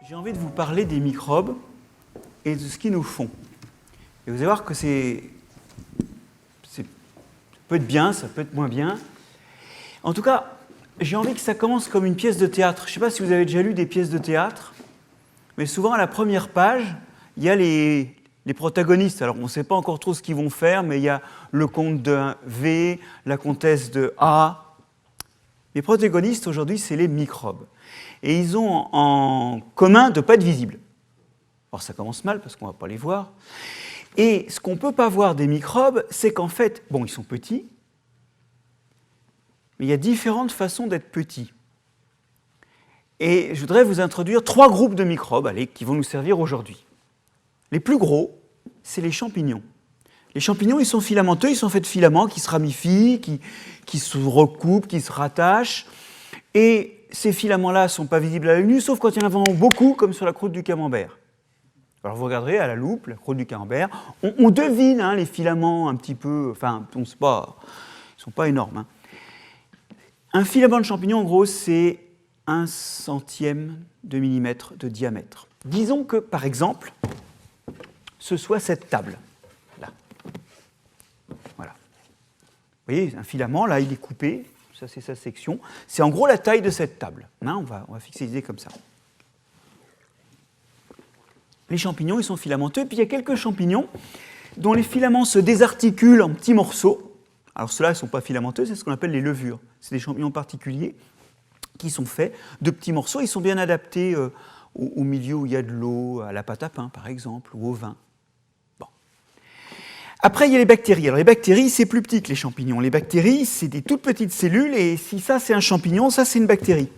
J'ai envie de vous parler des microbes et de ce qu'ils nous font. Et vous allez voir que ça peut être bien, ça peut être moins bien. En tout cas, j'ai envie que ça commence comme une pièce de théâtre. Je ne sais pas si vous avez déjà lu des pièces de théâtre, mais souvent à la première page, il y a les protagonistes. Alors on ne sait pas encore trop ce qu'ils vont faire, mais il y a le comte de V, la comtesse de A. Les protagonistes aujourd'hui, c'est les microbes. Et ils ont en commun de ne pas être visibles. Alors ça commence mal parce qu'on ne va pas les voir. Et ce qu'on ne peut pas voir des microbes, c'est qu'en fait, bon, ils sont petits, mais il y a différentes façons d'être petits. Et je voudrais vous introduire 3 groupes de microbes, qui vont nous servir aujourd'hui. Les plus gros, c'est les champignons. Les champignons, ils sont filamenteux, ils sont faits de filaments qui se ramifient, qui se recoupent, qui se rattachent. Et ces filaments-là ne sont pas visibles à l'œil nu, sauf quand il y en a vraiment beaucoup, comme sur la croûte du camembert. Alors vous regarderez à la loupe, la croûte du camembert, on devine les filaments un petit peu, enfin, ils ne sont pas énormes. Un filament de champignon, en gros, c'est 1/100 de millimètre de diamètre. Disons que, par exemple, ce soit cette table, là. Voilà. Vous voyez, un filament, là, il est coupé, ça c'est sa section. C'est en gros la taille de cette table. On va fixer l'idée comme ça. Les champignons, ils sont filamenteux, puis il y a quelques champignons dont les filaments se désarticulent en petits morceaux. Alors ceux-là, ils ne sont pas filamenteux, c'est ce qu'on appelle les levures. C'est des champignons particuliers qui sont faits de petits morceaux. Ils sont bien adaptés au milieu où il y a de l'eau, à la pâte à pain, par exemple, ou au vin. Bon. Après, il y a les bactéries. Alors les bactéries, c'est plus petit que les champignons. Les bactéries, c'est des toutes petites cellules, et si ça, c'est un champignon, ça, c'est une bactérie.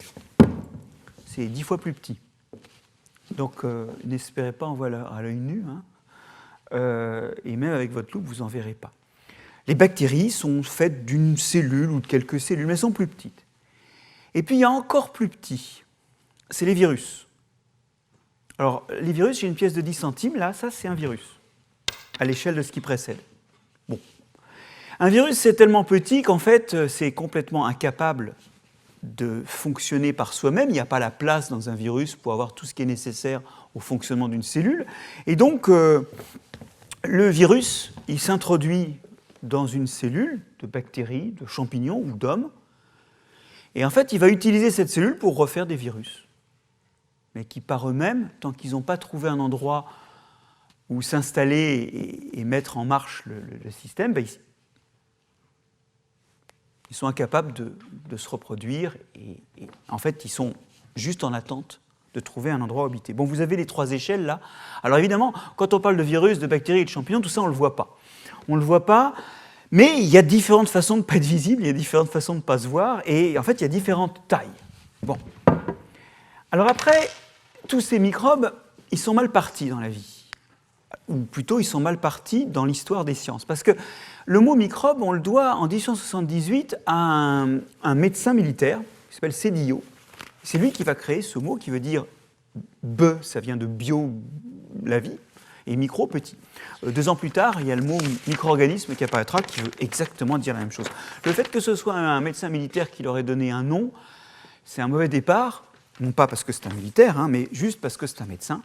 C'est 10 fois plus petit. Donc, n'espérez pas en voir à l'œil nu, et même avec votre loupe, vous n'en verrez pas. Les bactéries sont faites d'une cellule ou de quelques cellules, mais elles sont plus petites. Et puis, il y a encore plus petit, c'est les virus. Alors, les virus, j'ai une pièce de 10 centimes, là, ça, c'est un virus, à l'échelle de ce qui précède. Bon. Un virus, c'est tellement petit qu'en fait, c'est complètement incapable de fonctionner par soi-même. Il n'y a pas la place dans un virus pour avoir tout ce qui est nécessaire au fonctionnement d'une cellule. Et donc, le virus, il s'introduit dans une cellule de bactéries, de champignons ou d'hommes. Et en fait, il va utiliser cette cellule pour refaire des virus. Mais qui, par eux-mêmes, tant qu'ils n'ont pas trouvé un endroit où s'installer et mettre en marche le système, ils sont incapables de se reproduire et en fait, ils sont juste en attente de trouver un endroit où habiter. Bon, vous avez les 3 échelles là. Alors évidemment, quand on parle de virus, de bactéries et de champignons, tout ça, on ne le voit pas. On ne le voit pas, mais il y a différentes façons de ne pas être visible, il y a différentes façons de ne pas se voir, et en fait, il y a différentes tailles. Bon. Alors après, tous ces microbes, ils sont mal partis dans la vie. Ou plutôt, ils sont mal partis dans l'histoire des sciences. Parce que le mot microbe, on le doit en 1878 à un médecin militaire qui s'appelle Sédillot. C'est lui qui va créer ce mot qui veut dire « be », ça vient de « bio », la vie, et « micro », petit. 2 ans plus tard, il y a le mot « micro-organisme » qui apparaîtra, qui veut exactement dire la même chose. Le fait que ce soit un médecin militaire qui leur ait donné un nom, c'est un mauvais départ, non pas parce que c'est un militaire, mais juste parce que c'est un médecin.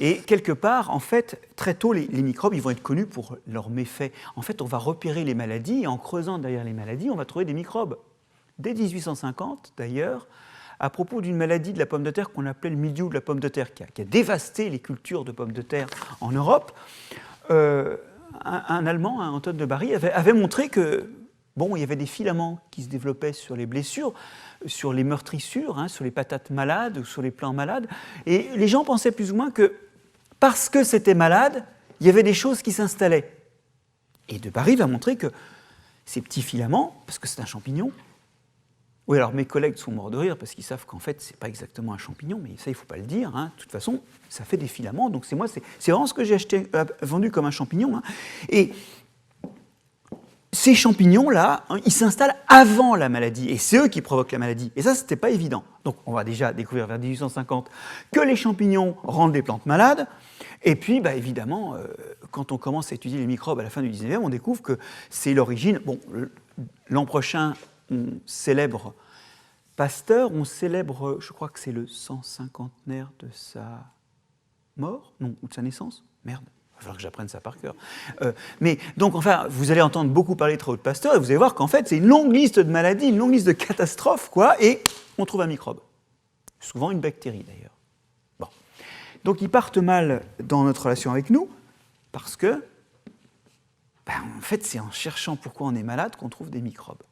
Et quelque part, en fait, très tôt, les microbes, ils vont être connus pour leurs méfaits. En fait, on va repérer les maladies, et en creusant derrière les maladies, on va trouver des microbes. Dès 1850, d'ailleurs, à propos d'une maladie de la pomme de terre qu'on appelait le mildiou de la pomme de terre, qui a dévasté les cultures de pommes de terre en Europe, un Allemand, Antoine de Barry, avait montré que, il y avait des filaments qui se développaient sur les blessures, sur les meurtrissures, sur les patates malades ou sur les plants malades. Et les gens pensaient plus ou moins que parce que c'était malade, il y avait des choses qui s'installaient. Et de Barry va montrer que ces petits filaments, parce que c'est un champignon, oui, alors mes collègues sont morts de rire parce qu'ils savent qu'en fait, ce n'est pas exactement un champignon, mais ça, il ne faut pas le dire. De toute façon, ça fait des filaments, donc c'est vraiment ce que j'ai vendu comme un champignon. Et ces champignons-là, ils s'installent avant la maladie, et c'est eux qui provoquent la maladie. Et ça, ce n'était pas évident. Donc, on va déjà découvrir vers 1850 que les champignons rendent les plantes malades, et puis, évidemment, quand on commence à étudier les microbes à la fin du 19e, on découvre que c'est l'origine. Bon, l'an prochain, on célèbre Pasteur, on célèbre, je crois que c'est le 150aire de sa mort, non, ou de sa naissance. Merde, il va falloir que j'apprenne ça par cœur. Mais donc, enfin, vous allez entendre beaucoup parler de travaux de Pasteur, et vous allez voir qu'en fait, c'est une longue liste de maladies, une longue liste de catastrophes, quoi, et on trouve un microbe. Souvent une bactérie, d'ailleurs. Bon. Donc, ils partent mal dans notre relation avec nous, parce que, en fait, c'est en cherchant pourquoi on est malade qu'on trouve des microbes.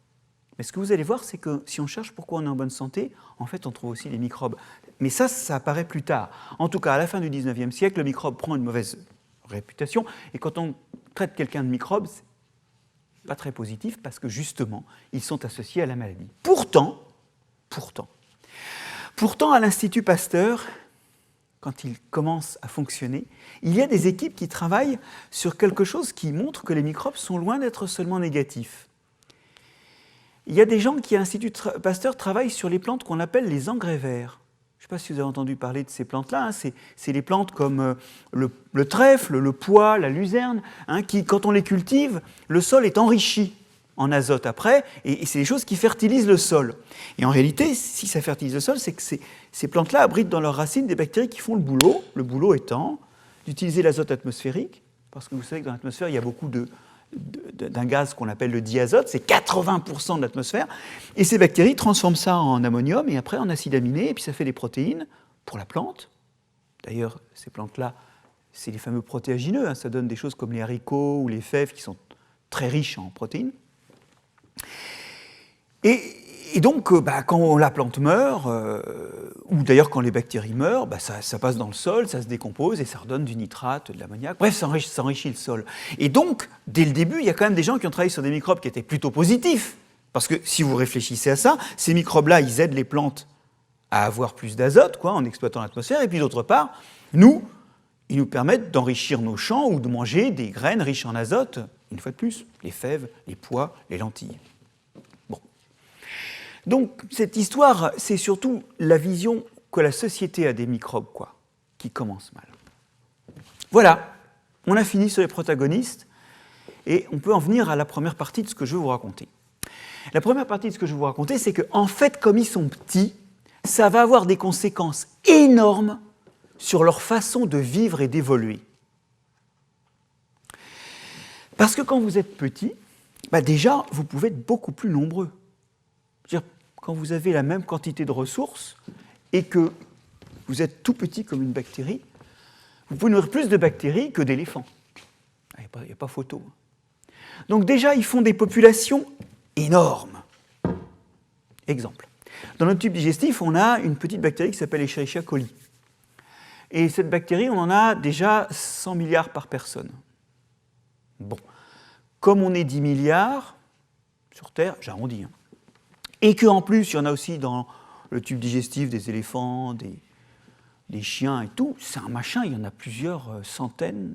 Mais ce que vous allez voir, c'est que si on cherche pourquoi on est en bonne santé, en fait, on trouve aussi des microbes. Mais ça apparaît plus tard. En tout cas, à la fin du 19e siècle, le microbe prend une mauvaise réputation. Et quand on traite quelqu'un de microbe, c'est pas très positif parce que, justement, ils sont associés à la maladie. Pourtant, à l'Institut Pasteur, quand il commence à fonctionner, il y a des équipes qui travaillent sur quelque chose qui montre que les microbes sont loin d'être seulement négatifs. Il y a des gens qui, à l'Institut Pasteur, travaillent sur les plantes qu'on appelle les engrais verts. Je ne sais pas si vous avez entendu parler de ces plantes-là. C'est les plantes comme le trèfle, le pois, la luzerne, qui, quand on les cultive, le sol est enrichi en azote après, et c'est des choses qui fertilisent le sol. Et en réalité, si ça fertilise le sol, c'est que ces plantes-là abritent dans leurs racines des bactéries qui font le boulot étant d'utiliser l'azote atmosphérique, parce que vous savez que dans l'atmosphère, il y a beaucoup d'un gaz qu'on appelle le diazote, c'est 80% de l'atmosphère, et ces bactéries transforment ça en ammonium et après en acide aminé, et puis ça fait des protéines pour la plante. D'ailleurs, ces plantes-là, c'est les fameux protéagineux, ça donne des choses comme les haricots ou les fèves qui sont très riches en protéines. Et donc, quand la plante meurt, ou d'ailleurs quand les bactéries meurent, ça passe dans le sol, ça se décompose et ça redonne du nitrate, de l'ammoniac. Bref, ça enrichit le sol. Et donc, dès le début, il y a quand même des gens qui ont travaillé sur des microbes qui étaient plutôt positifs. Parce que si vous réfléchissez à ça, ces microbes-là, ils aident les plantes à avoir plus d'azote, en exploitant l'atmosphère. Et puis d'autre part, ils nous permettent d'enrichir nos champs ou de manger des graines riches en azote, une fois de plus, les fèves, les pois, les lentilles. Donc, cette histoire, c'est surtout la vision que la société a des microbes, qui commence mal. Voilà, on a fini sur les protagonistes, et on peut en venir à la première partie de ce que je vais vous raconter. La première partie de ce que je vais vous raconter, c'est qu'en fait, comme ils sont petits, ça va avoir des conséquences énormes sur leur façon de vivre et d'évoluer. Parce que quand vous êtes petit, déjà, vous pouvez être beaucoup plus nombreux. C'est-à-dire, quand vous avez la même quantité de ressources et que vous êtes tout petit comme une bactérie, vous pouvez nourrir plus de bactéries que d'éléphants. Il n'y a pas photo. Donc déjà, ils font des populations énormes. Exemple. Dans notre tube digestif, on a une petite bactérie qui s'appelle Escherichia coli. Et cette bactérie, on en a déjà 100 milliards par personne. Bon. Comme on est 10 milliards sur Terre, j'arrondis, et qu'en plus, il y en a aussi dans le tube digestif des éléphants, des chiens et tout, c'est un machin, il y en a plusieurs centaines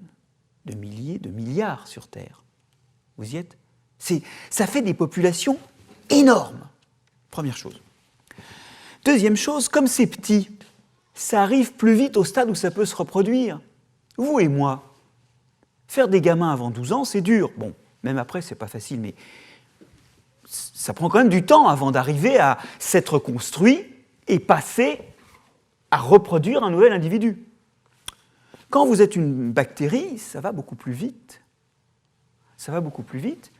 de milliers, de milliards sur Terre. Vous y êtes ? Ça fait des populations énormes. Première chose. Deuxième chose, comme c'est petit, ça arrive plus vite au stade où ça peut se reproduire. Vous et moi, faire des gamins avant 12 ans, c'est dur. Bon, même après, c'est pas facile, mais ça prend quand même du temps avant d'arriver à s'être construit et passer à reproduire un nouvel individu. Quand vous êtes une bactérie, ça va beaucoup plus vite. Ça va beaucoup plus vite.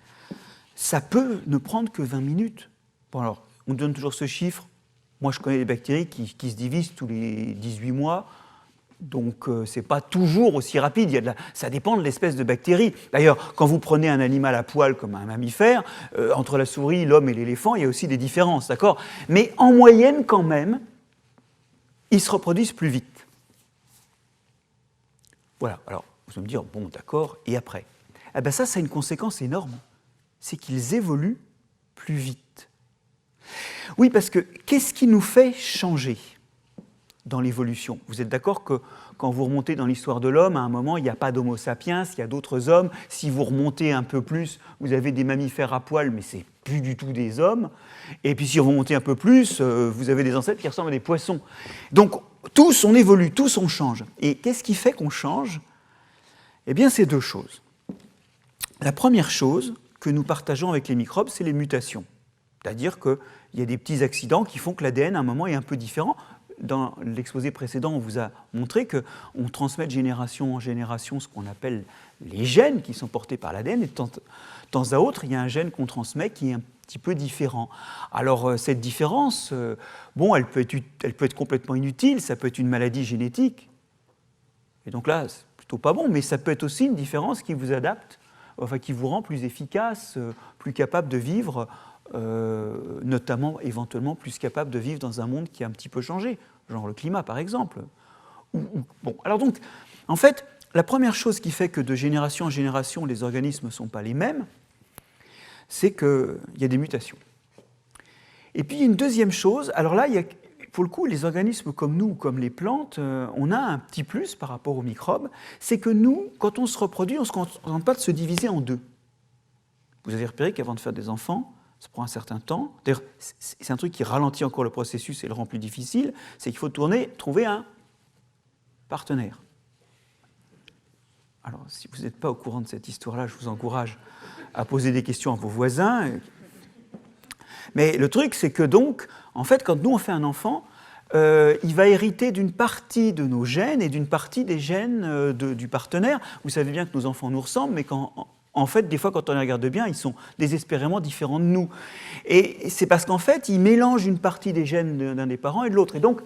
Ça peut ne prendre que 20 minutes. Bon alors, on donne toujours ce chiffre. Moi, je connais des bactéries qui se divisent tous les 18 mois. Donc, ce n'est pas toujours aussi rapide. Ça dépend de l'espèce de bactérie. D'ailleurs, quand vous prenez un animal à poil comme un mammifère, entre la souris, l'homme et l'éléphant, il y a aussi des différences, d'accord ? Mais en moyenne, quand même, ils se reproduisent plus vite. Voilà. Alors, vous allez me dire, bon, d'accord, et après ? Eh bien, ça a une conséquence énorme. C'est qu'ils évoluent plus vite. Oui, parce que qu'est-ce qui nous fait changer dans l'évolution? Vous êtes d'accord que quand vous remontez dans l'histoire de l'homme, à un moment, il n'y a pas d'homo sapiens, il y a d'autres hommes. Si vous remontez un peu plus, vous avez des mammifères à poil, mais ce n'est plus du tout des hommes. Et puis si vous remontez un peu plus, vous avez des ancêtres qui ressemblent à des poissons. Donc, tous, on évolue, tous, on change. Et qu'est-ce qui fait qu'on change? Eh bien, c'est deux choses. La première chose que nous partageons avec les microbes, c'est les mutations. C'est-à-dire qu'il il y a des petits accidents qui font que l'ADN, à un moment, est un peu différent. Dans l'exposé précédent, on vous a montré qu'on transmet de génération en génération ce qu'on appelle les gènes qui sont portés par l'ADN, et de temps à autre, il y a un gène qu'on transmet qui est un petit peu différent. Alors, cette différence, bon, elle peut être complètement inutile, ça peut être une maladie génétique, et donc là, c'est plutôt pas bon, mais ça peut être aussi une différence qui vous adapte, enfin, qui vous rend plus efficace, plus capable de vivre, notamment, éventuellement, plus capable de vivre dans un monde qui a un petit peu changé, genre le climat, par exemple. Bon, alors donc, en fait, la première chose qui fait que de génération en génération, les organismes ne sont pas les mêmes, c'est qu'il y a des mutations. Et puis, une deuxième chose, alors là, il y a, pour le coup, les organismes comme nous, comme les plantes, on a un petit plus par rapport aux microbes, c'est que nous, quand on se reproduit, on ne se contente pas de se diviser en deux. Vous avez repéré qu'avant de faire des enfants, ça prend un certain temps. D'ailleurs, c'est un truc qui ralentit encore le processus et le rend plus difficile, c'est qu'il faut trouver un partenaire. Alors, si vous n'êtes pas au courant de cette histoire-là, je vous encourage à poser des questions à vos voisins. Mais le truc, c'est que donc, en fait, quand nous on fait un enfant, il va hériter d'une partie de nos gènes et d'une partie des gènes du partenaire. Vous savez bien que nos enfants nous ressemblent, mais en fait, des fois, quand on les regarde bien, ils sont désespérément différents de nous. Et c'est parce qu'en fait, ils mélangent une partie des gènes d'un des parents et de l'autre. Et donc,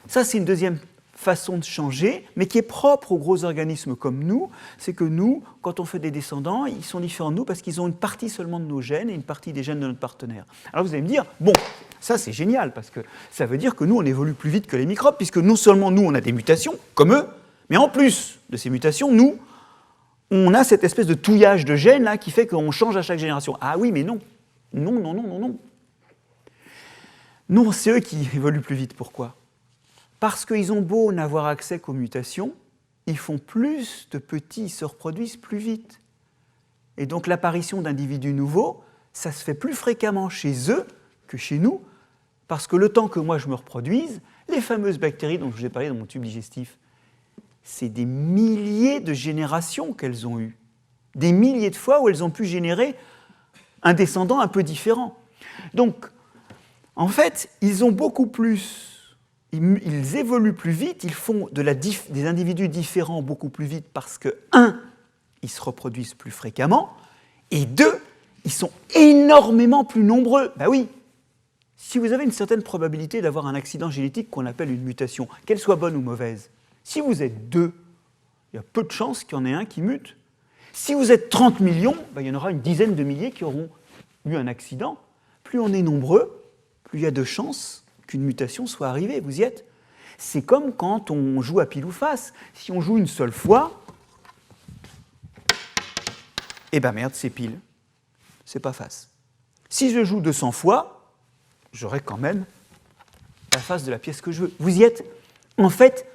ça, c'est une deuxième façon de changer, mais qui est propre aux gros organismes comme nous, c'est que nous, quand on fait des descendants, ils sont différents de nous parce qu'ils ont une partie seulement de nos gènes et une partie des gènes de notre partenaire. Alors vous allez me dire, bon, ça c'est génial, parce que ça veut dire que nous, on évolue plus vite que les microbes, puisque non seulement nous, on a des mutations, comme eux, mais en plus de ces mutations, nous, on a cette espèce de touillage de gènes là, qui fait qu'on change à chaque génération. Ah oui, mais non. Non, non, non, non, non. Non, c'est eux qui évoluent plus vite. Pourquoi ? Parce qu'ils ont beau n'avoir accès qu'aux mutations, ils font plus de petits, ils se reproduisent plus vite. Et donc l'apparition d'individus nouveaux, ça se fait plus fréquemment chez eux que chez nous, parce que le temps que moi je me reproduise, les fameuses bactéries dont je vous ai parlé dans mon tube digestif, c'est des milliers de générations qu'elles ont eues. Des milliers de fois où elles ont pu générer un descendant un peu différent. Donc, en fait, ils ont beaucoup plus... Ils évoluent plus vite, ils font des individus différents beaucoup plus vite parce que, un, ils se reproduisent plus fréquemment, et deux, ils sont énormément plus nombreux. Ben oui, si vous avez une certaine probabilité d'avoir un accident génétique qu'on appelle une mutation, qu'elle soit bonne ou mauvaise, si vous êtes 2, il y a peu de chances qu'il y en ait un qui mute. Si vous êtes 30 millions, ben il y en aura une dizaine de milliers qui auront eu un accident. Plus on est nombreux, plus il y a de chances qu'une mutation soit arrivée, vous y êtes. C'est comme quand on joue à pile ou face. Si on joue une seule fois, eh ben merde, c'est pile. C'est pas face. Si je joue 200 fois, j'aurai quand même la face de la pièce que je veux. Vous y êtes. En fait,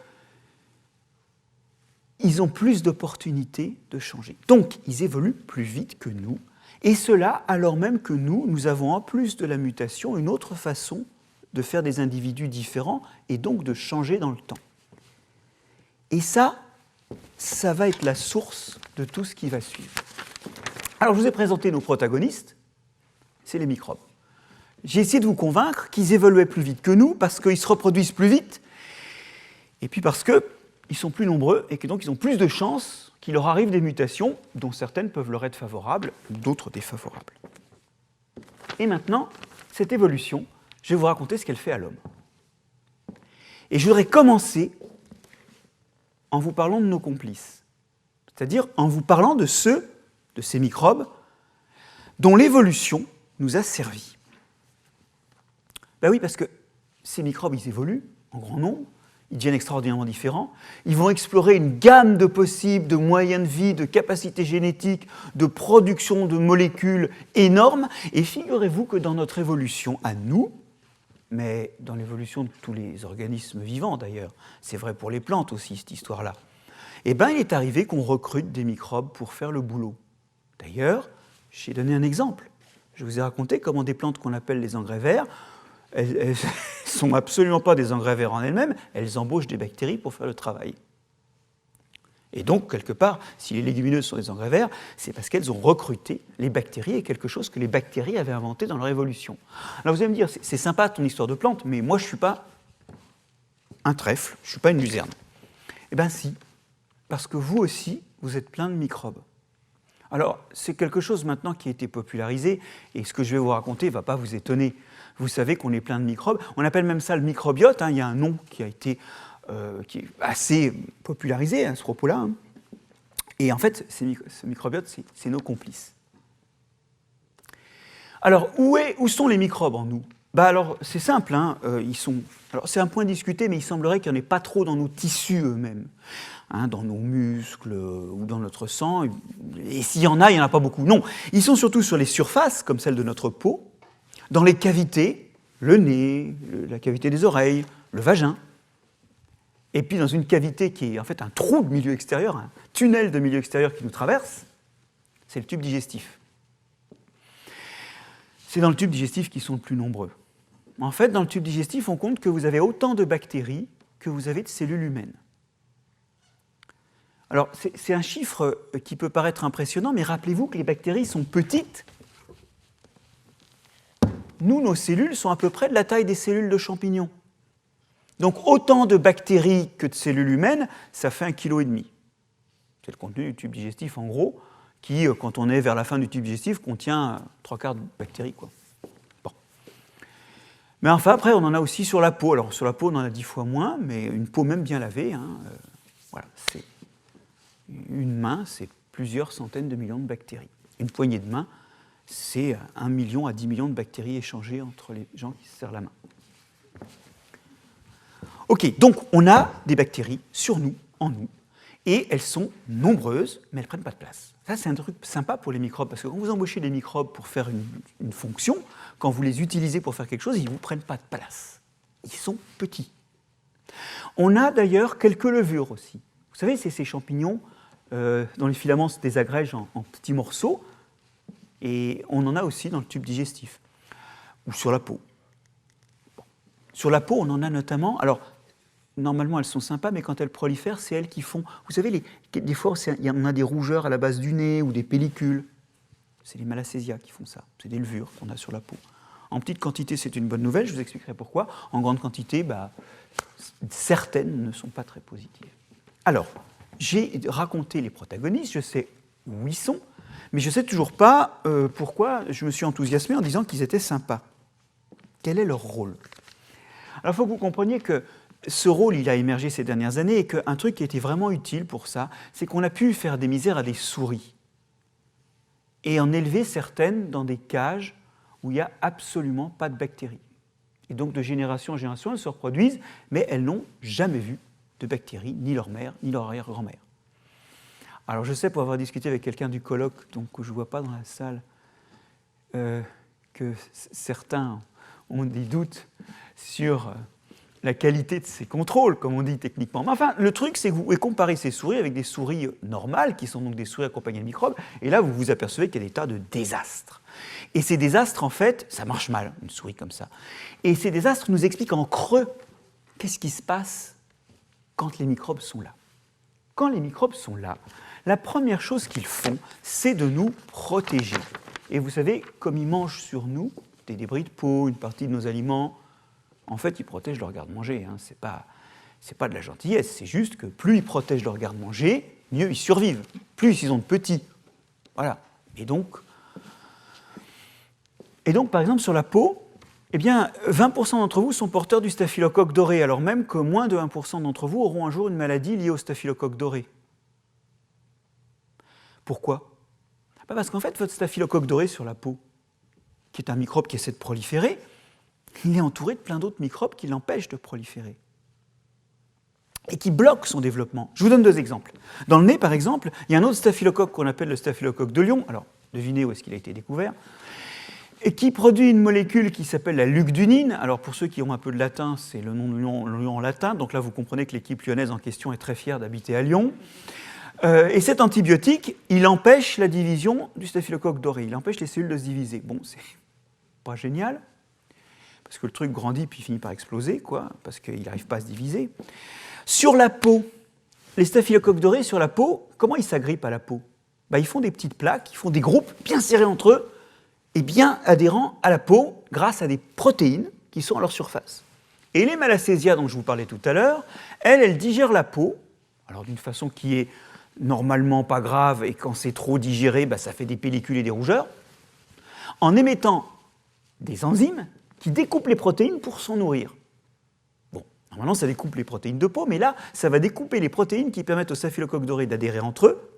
ils ont plus d'opportunités de changer. Donc, ils évoluent plus vite que nous. Et cela alors même que nous avons en plus de la mutation une autre façon de faire des individus différents et donc de changer dans le temps. Et ça va être la source de tout ce qui va suivre. Alors, je vous ai présenté nos protagonistes, c'est les microbes. J'ai essayé de vous convaincre qu'ils évoluaient plus vite que nous parce qu'ils se reproduisent plus vite et puis parce qu'ils sont plus nombreux et que donc ils ont plus de chances qu'il leur arrive des mutations dont certaines peuvent leur être favorables, d'autres défavorables. Et maintenant, cette évolution, je vais vous raconter ce qu'elle fait à l'homme. Et je voudrais commencer en vous parlant de nos complices, c'est-à-dire en vous parlant de ces microbes, dont l'évolution nous a servi. Ben oui, parce que ces microbes, ils évoluent en grand nombre, ils deviennent extraordinairement différents, ils vont explorer une gamme de possibles, de moyens de vie, de capacités génétiques, de production de molécules énormes, et figurez-vous que dans notre évolution à nous, mais dans l'évolution de tous les organismes vivants d'ailleurs, c'est vrai pour les plantes aussi cette histoire-là, eh bien il est arrivé qu'on recrute des microbes pour faire le boulot. D'ailleurs, j'ai donné un exemple. Je vous ai raconté comment des plantes qu'on appelle les engrais verts, elles ne sont absolument pas des engrais verts en elles-mêmes, elles embauchent des bactéries pour faire le travail. Et donc, quelque part, si les légumineuses sont des engrais verts, c'est parce qu'elles ont recruté les bactéries et quelque chose que les bactéries avaient inventé dans leur évolution. Alors vous allez me dire, c'est sympa ton histoire de plante, mais moi je ne suis pas un trèfle, je ne suis pas une luzerne. Eh bien si, parce que vous aussi, vous êtes plein de microbes. Alors, c'est quelque chose maintenant qui a été popularisé, et ce que je vais vous raconter ne va pas vous étonner. Vous savez qu'on est plein de microbes, on appelle même ça le microbiote, hein. Il y a un nom qui a été qui est assez popularisé à ce propos-là. Hein. Et en fait, ce microbiote, c'est nos complices. Alors, où sont les microbes en nous? Alors, c'est simple, hein, alors, c'est un point discuté, mais il semblerait qu'il n'y en ait pas trop dans nos tissus eux-mêmes, hein, dans nos muscles ou dans notre sang. Et s'il y en a, il n'y en a pas beaucoup. Non, ils sont surtout sur les surfaces, comme celle de notre peau, dans les cavités, le nez, la cavité des oreilles, le vagin. Et puis dans une cavité qui est en fait un trou de milieu extérieur, un tunnel de milieu extérieur qui nous traverse, c'est le tube digestif. C'est dans le tube digestif qu'ils sont le plus nombreux. En fait, dans le tube digestif, on compte que vous avez autant de bactéries que vous avez de cellules humaines. Alors, c'est un chiffre qui peut paraître impressionnant, mais rappelez-vous que les bactéries sont petites. Nous, nos cellules sont à peu près de la taille des cellules de champignons. Donc autant de bactéries que de cellules humaines, ça fait 1,5 kg. C'est le contenu du tube digestif en gros, qui, quand on est vers la fin du tube digestif, contient 3/4 de bactéries, quoi. Bon. Mais enfin, après, on en a aussi sur la peau. Alors sur la peau, on en a 10 fois moins, mais une peau même bien lavée, hein, voilà, c'est une main, c'est plusieurs centaines de millions de bactéries. Une poignée de main, c'est 1 million à 10 millions de bactéries échangées entre les gens qui se serrent la main. Ok, donc on a des bactéries sur nous, en nous, et elles sont nombreuses, mais elles ne prennent pas de place. Ça, c'est un truc sympa pour les microbes, parce que quand vous embauchez des microbes pour faire une fonction, quand vous les utilisez pour faire quelque chose, ils ne vous prennent pas de place. Ils sont petits. On a d'ailleurs quelques levures aussi. Vous savez, c'est ces champignons dont les filaments se désagrègent en petits morceaux, et on en a aussi dans le tube digestif, ou sur la peau. Bon. Sur la peau, on en a notamment... Alors, normalement, elles sont sympas, mais quand elles prolifèrent, c'est elles qui font... Vous savez, des fois, on a des rougeurs à la base du nez ou des pellicules. C'est les malacésias qui font ça. C'est des levures qu'on a sur la peau. En petite quantité, c'est une bonne nouvelle, je vous expliquerai pourquoi. En grande quantité, certaines ne sont pas très positives. Alors, j'ai raconté les protagonistes, je sais où ils sont, mais je ne sais toujours pas pourquoi je me suis enthousiasmé en disant qu'ils étaient sympas. Quel est leur rôle? Alors, il faut que vous compreniez que ce rôle, il a émergé ces dernières années et qu'un truc qui était vraiment utile pour ça, c'est qu'on a pu faire des misères à des souris et en élever certaines dans des cages où il n'y a absolument pas de bactéries. Et donc, de génération en génération, elles se reproduisent, mais elles n'ont jamais vu de bactéries, ni leur mère, ni leur arrière-grand-mère. Alors, je sais, pour avoir discuté avec quelqu'un du colloque, donc, que je ne vois pas dans la salle, que certains ont des doutes sur la qualité de ces contrôles, comme on dit techniquement. Mais enfin, le truc, c'est que vous pouvez comparer ces souris avec des souris normales, qui sont donc des souris accompagnées de microbes, et là, vous vous apercevez qu'il y a des tas de désastres. Et ces désastres, en fait, ça marche mal, une souris comme ça. Et ces désastres nous expliquent en creux qu'est-ce qui se passe quand les microbes sont là. Quand les microbes sont là, la première chose qu'ils font, c'est de nous protéger. Et vous savez, comme ils mangent sur nous des débris de peau, une partie de nos aliments, en fait, ils protègent leur garde-manger. Hein. C'est pas de la gentillesse, c'est juste que plus ils protègent leur garde-manger, mieux ils survivent. Plus ils ont de petits. Voilà. Et donc, par exemple, sur la peau, eh bien, 20% d'entre vous sont porteurs du staphylocoque doré, alors même que moins de 1% d'entre vous auront un jour une maladie liée au staphylocoque doré. Pourquoi? Parce qu'en fait, votre staphylocoque doré sur la peau, qui est un microbe qui essaie de proliférer, il est entouré de plein d'autres microbes qui l'empêchent de proliférer et qui bloquent son développement. Je vous donne 2 exemples. Dans le nez, par exemple, il y a un autre staphylocoque qu'on appelle le staphylocoque de Lion, alors devinez où est-ce qu'il a été découvert, et qui produit une molécule qui s'appelle la lugdunine. Alors pour ceux qui ont un peu de latin, c'est le nom de Lyon en latin, donc là vous comprenez que l'équipe lyonnaise en question est très fière d'habiter à Lyon. Et cet antibiotique, il empêche la division du staphylocoque doré, il empêche les cellules de se diviser. Bon, c'est pas génial, parce que le truc grandit puis finit par exploser, quoi, parce qu'il n'arrive pas à se diviser. Sur la peau, les staphylocoques dorés sur la peau, comment ils s'agrippent à la peau? Ils font des petites plaques, ils font des groupes bien serrés entre eux et bien adhérents à la peau grâce à des protéines qui sont à leur surface. Et les Malacésia dont je vous parlais tout à l'heure, elles digèrent la peau, alors d'une façon qui est normalement pas grave, et quand c'est trop digéré, ça fait des pellicules et des rougeurs, en émettant des enzymes qui découpent les protéines pour s'en nourrir. Bon, normalement ça découpe les protéines de peau, mais là, ça va découper les protéines qui permettent aux staphylocoques dorés d'adhérer entre eux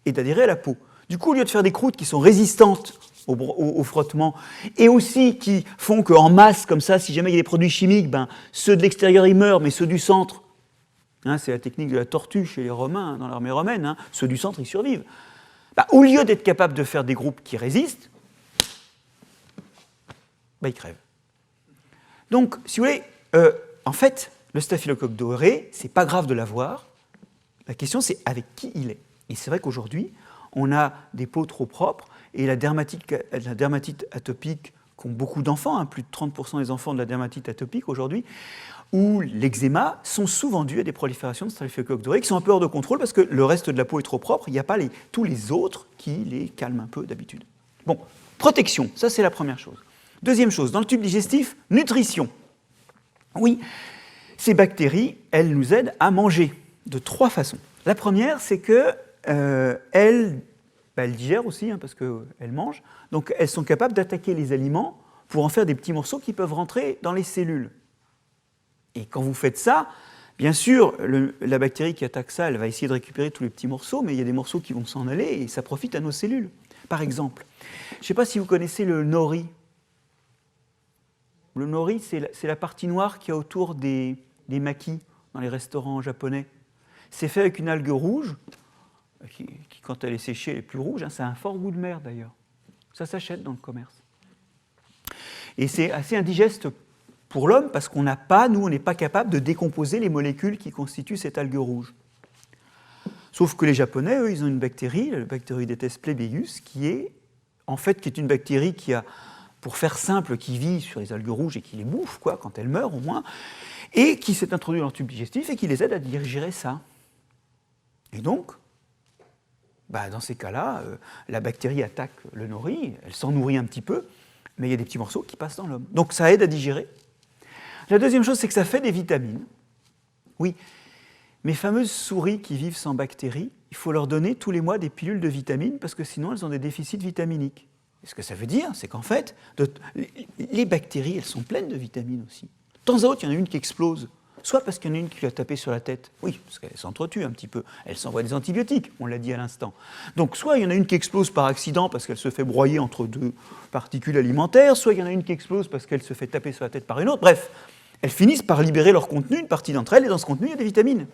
et d'adhérer à la peau. Du coup, au lieu de faire des croûtes qui sont résistantes au frottement, et aussi qui font qu'en masse, comme ça, si jamais il y a des produits chimiques, ceux de l'extérieur ils meurent, mais ceux du centre, c'est la technique de la tortue chez les Romains, dans l'armée romaine, ceux du centre ils survivent. Au lieu d'être capables de faire des groupes qui résistent, ils crèvent. Donc, si vous voulez, en fait, le staphylocoque doré, c'est pas grave de l'avoir. La question, c'est avec qui il est. Et c'est vrai qu'aujourd'hui, on a des peaux trop propres, et la dermatite atopique qu'ont beaucoup d'enfants, plus de 30% des enfants de la dermatite atopique aujourd'hui, ou l'eczéma, sont souvent dus à des proliférations de staphylocoques dorés qui sont un peu hors de contrôle parce que le reste de la peau est trop propre, il n'y a pas tous les autres qui les calment un peu d'habitude. Bon, protection, ça c'est la première chose. Deuxième chose, dans le tube digestif, nutrition. Oui, ces bactéries, elles nous aident à manger de 3 façons. La première, c'est qu'elles digèrent aussi, parce qu'elles mangent, donc elles sont capables d'attaquer les aliments pour en faire des petits morceaux qui peuvent rentrer dans les cellules. Et quand vous faites ça, bien sûr, la bactérie qui attaque ça, elle va essayer de récupérer tous les petits morceaux, mais il y a des morceaux qui vont s'en aller et ça profite à nos cellules. Par exemple, je ne sais pas si vous connaissez le nori. Le nori, c'est la partie noire qu'il y a autour des makis dans les restaurants japonais. C'est fait avec une algue rouge, qui quand elle est séchée, est plus rouge. Ça a un fort goût de mer d'ailleurs. Ça s'achète dans le commerce. Et c'est assez indigeste pour l'homme parce qu'on n'est pas capable de décomposer les molécules qui constituent cette algue rouge. Sauf que les Japonais, eux, ils ont une bactérie, la Bacteroidetes plebeius, qui est une bactérie qui a, pour faire simple, qui vit sur les algues rouges et qui les bouffe, quand elles meurent au moins, et qui s'est introduite dans le tube digestif et qui les aide à digérer ça. Et donc, dans ces cas-là, la bactérie attaque le nori, elle s'en nourrit un petit peu, mais il y a des petits morceaux qui passent dans l'homme. Donc ça aide à digérer. La deuxième chose, c'est que ça fait des vitamines. Oui, mes fameuses souris qui vivent sans bactéries, il faut leur donner tous les mois des pilules de vitamines parce que sinon elles ont des déficits vitaminiques. Et ce que ça veut dire, c'est qu'en fait, les bactéries, elles sont pleines de vitamines aussi. De temps à autre, il y en a une qui explose. Soit parce qu'il y en a une qui lui a tapé sur la tête, oui, parce qu'elle s'entretue un petit peu, elle s'envoie des antibiotiques, on l'a dit à l'instant. Donc soit il y en a une qui explose par accident parce qu'elle se fait broyer entre 2 particules alimentaires, soit il y en a une qui explose parce qu'elle se fait taper sur la tête par une autre, bref, elles finissent par libérer leur contenu, une partie d'entre elles, et dans ce contenu, il y a des vitamines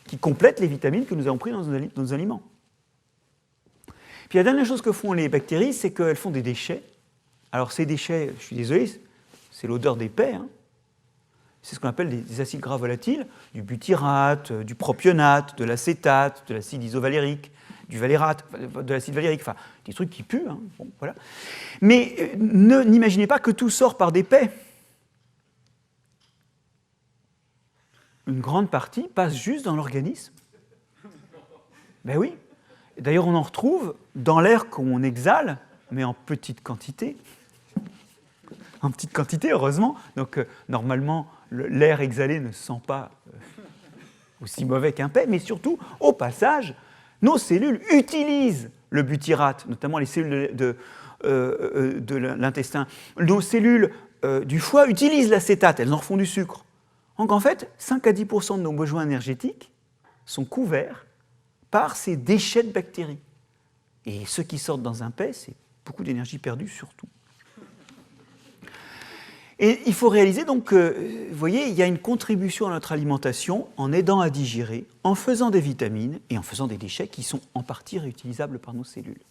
qui complètent les vitamines que nous avons prises dans nos aliments. Puis la dernière chose que font les bactéries, c'est qu'elles font des déchets. Alors ces déchets, je suis désolé, c'est l'odeur d'épais, c'est ce qu'on appelle des acides gras volatiles, du butyrate, du propionate, de l'acétate, de l'acide isovalérique, du valérate, de l'acide valérique, enfin des trucs qui puent. Bon, voilà. Mais n'imaginez pas que tout sort par des pets. Une grande partie passe juste dans l'organisme. Ben oui. D'ailleurs, on en retrouve dans l'air qu'on exhale, mais en petite quantité. En petite quantité, heureusement. Donc, normalement, l'air exhalé ne se sent pas aussi mauvais qu'un paix, mais surtout, au passage, nos cellules utilisent le butyrate, notamment les cellules de l'intestin. Nos cellules du foie utilisent l'acétate, elles en refont du sucre. Donc, en fait, 5 à 10% de nos besoins énergétiques sont couverts par ces déchets de bactéries. Et ceux qui sortent dans un paix, c'est beaucoup d'énergie perdue surtout. Et il faut réaliser donc que, vous voyez, il y a une contribution à notre alimentation en aidant à digérer, en faisant des vitamines et en faisant des déchets qui sont en partie réutilisables par nos cellules.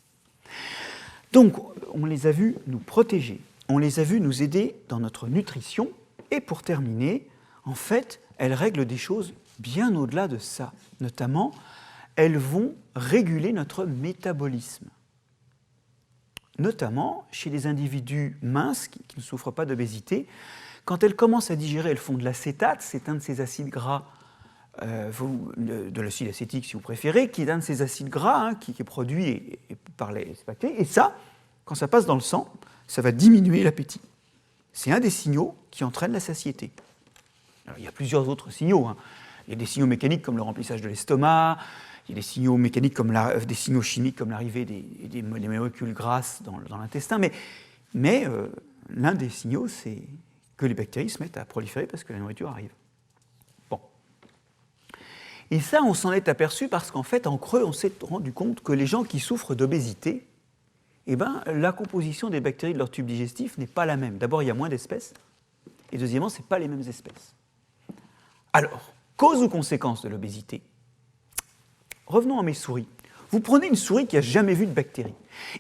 Donc, on les a vus nous protéger, on les a vus nous aider dans notre nutrition, et pour terminer, en fait, elles règlent des choses bien au-delà de ça. Notamment, elles vont réguler notre métabolisme. Notamment chez les individus minces qui ne souffrent pas d'obésité. Quand elles commencent à digérer, elles font de l'acétate, c'est un de ces acides gras de l'acide acétique si vous préférez, qui est un de ces acides gras qui est produit par les bactéries. Et ça, quand ça passe dans le sang, ça va diminuer l'appétit. C'est un des signaux qui entraîne la satiété. Alors, il y a plusieurs autres signaux. Il y a des signaux mécaniques comme le remplissage de l'estomac, il y a des signaux mécaniques comme des signaux chimiques comme l'arrivée des molécules grasses dans l'intestin. Mais l'un des signaux, c'est que les bactéries se mettent à proliférer parce que la nourriture arrive. Bon. Et ça, on s'en est aperçu parce qu'en fait, en creux, on s'est rendu compte que les gens qui souffrent d'obésité, la composition des bactéries de leur tube digestif n'est pas la même. D'abord, il y a moins d'espèces, et deuxièmement, ce n'est pas les mêmes espèces. Alors, cause ou conséquence de l'obésité? Revenons à mes souris. Vous prenez une souris qui n'a jamais vu de bactéries,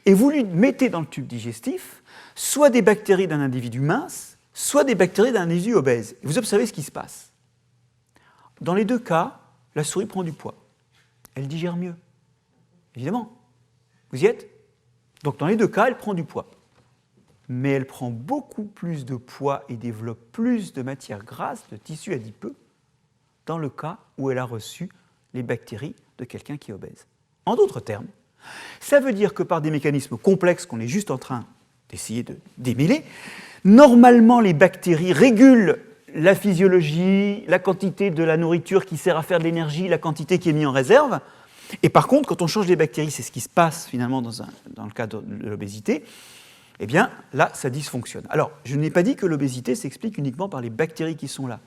et vous lui mettez dans le tube digestif soit des bactéries d'un individu mince, soit des bactéries d'un individu obèse. Et vous observez ce qui se passe. Dans les deux cas, la souris prend du poids. Elle digère mieux. Évidemment. Vous y êtes? Donc dans les deux cas, elle prend du poids. Mais elle prend beaucoup plus de poids et développe plus de matière grasse, de tissu adipeux, dans le cas où elle a reçu les bactéries de quelqu'un qui est obèse. En d'autres termes, ça veut dire que par des mécanismes complexes qu'on est juste en train d'essayer de démêler, normalement les bactéries régulent la physiologie, la quantité de la nourriture qui sert à faire de l'énergie, la quantité qui est mise en réserve. Et par contre, quand on change les bactéries, c'est ce qui se passe finalement dans le cas de l'obésité, eh bien là, ça dysfonctionne. Alors, je n'ai pas dit que l'obésité s'explique uniquement par les bactéries qui sont là.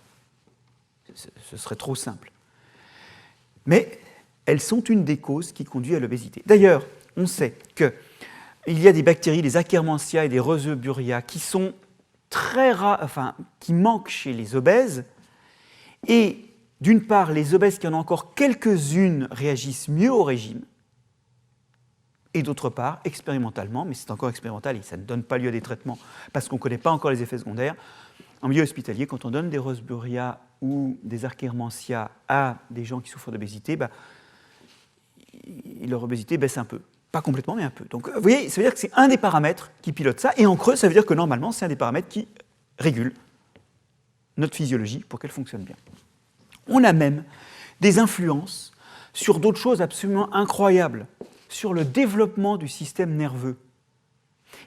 Ce serait trop simple. Mais elles sont une des causes qui conduit à l'obésité. D'ailleurs, on sait qu'il y a des bactéries, les Akkermansia et les Rhesuburia, qui sont très rares, qui manquent chez les obèses, et d'une part, les obèses qui en ont encore quelques-unes réagissent mieux au régime, et d'autre part, expérimentalement, mais c'est encore expérimental et ça ne donne pas lieu à des traitements parce qu'on ne connaît pas encore les effets secondaires, en milieu hospitalier, quand on donne des Rhesuburia ou des Akkermansia à des gens qui souffrent d'obésité, leur obésité baisse un peu. Pas complètement, mais un peu. Donc, vous voyez, ça veut dire que c'est un des paramètres qui pilote ça, et en creux, ça veut dire que normalement, c'est un des paramètres qui régule notre physiologie pour qu'elle fonctionne bien. On a même des influences sur d'autres choses absolument incroyables, sur le développement du système nerveux.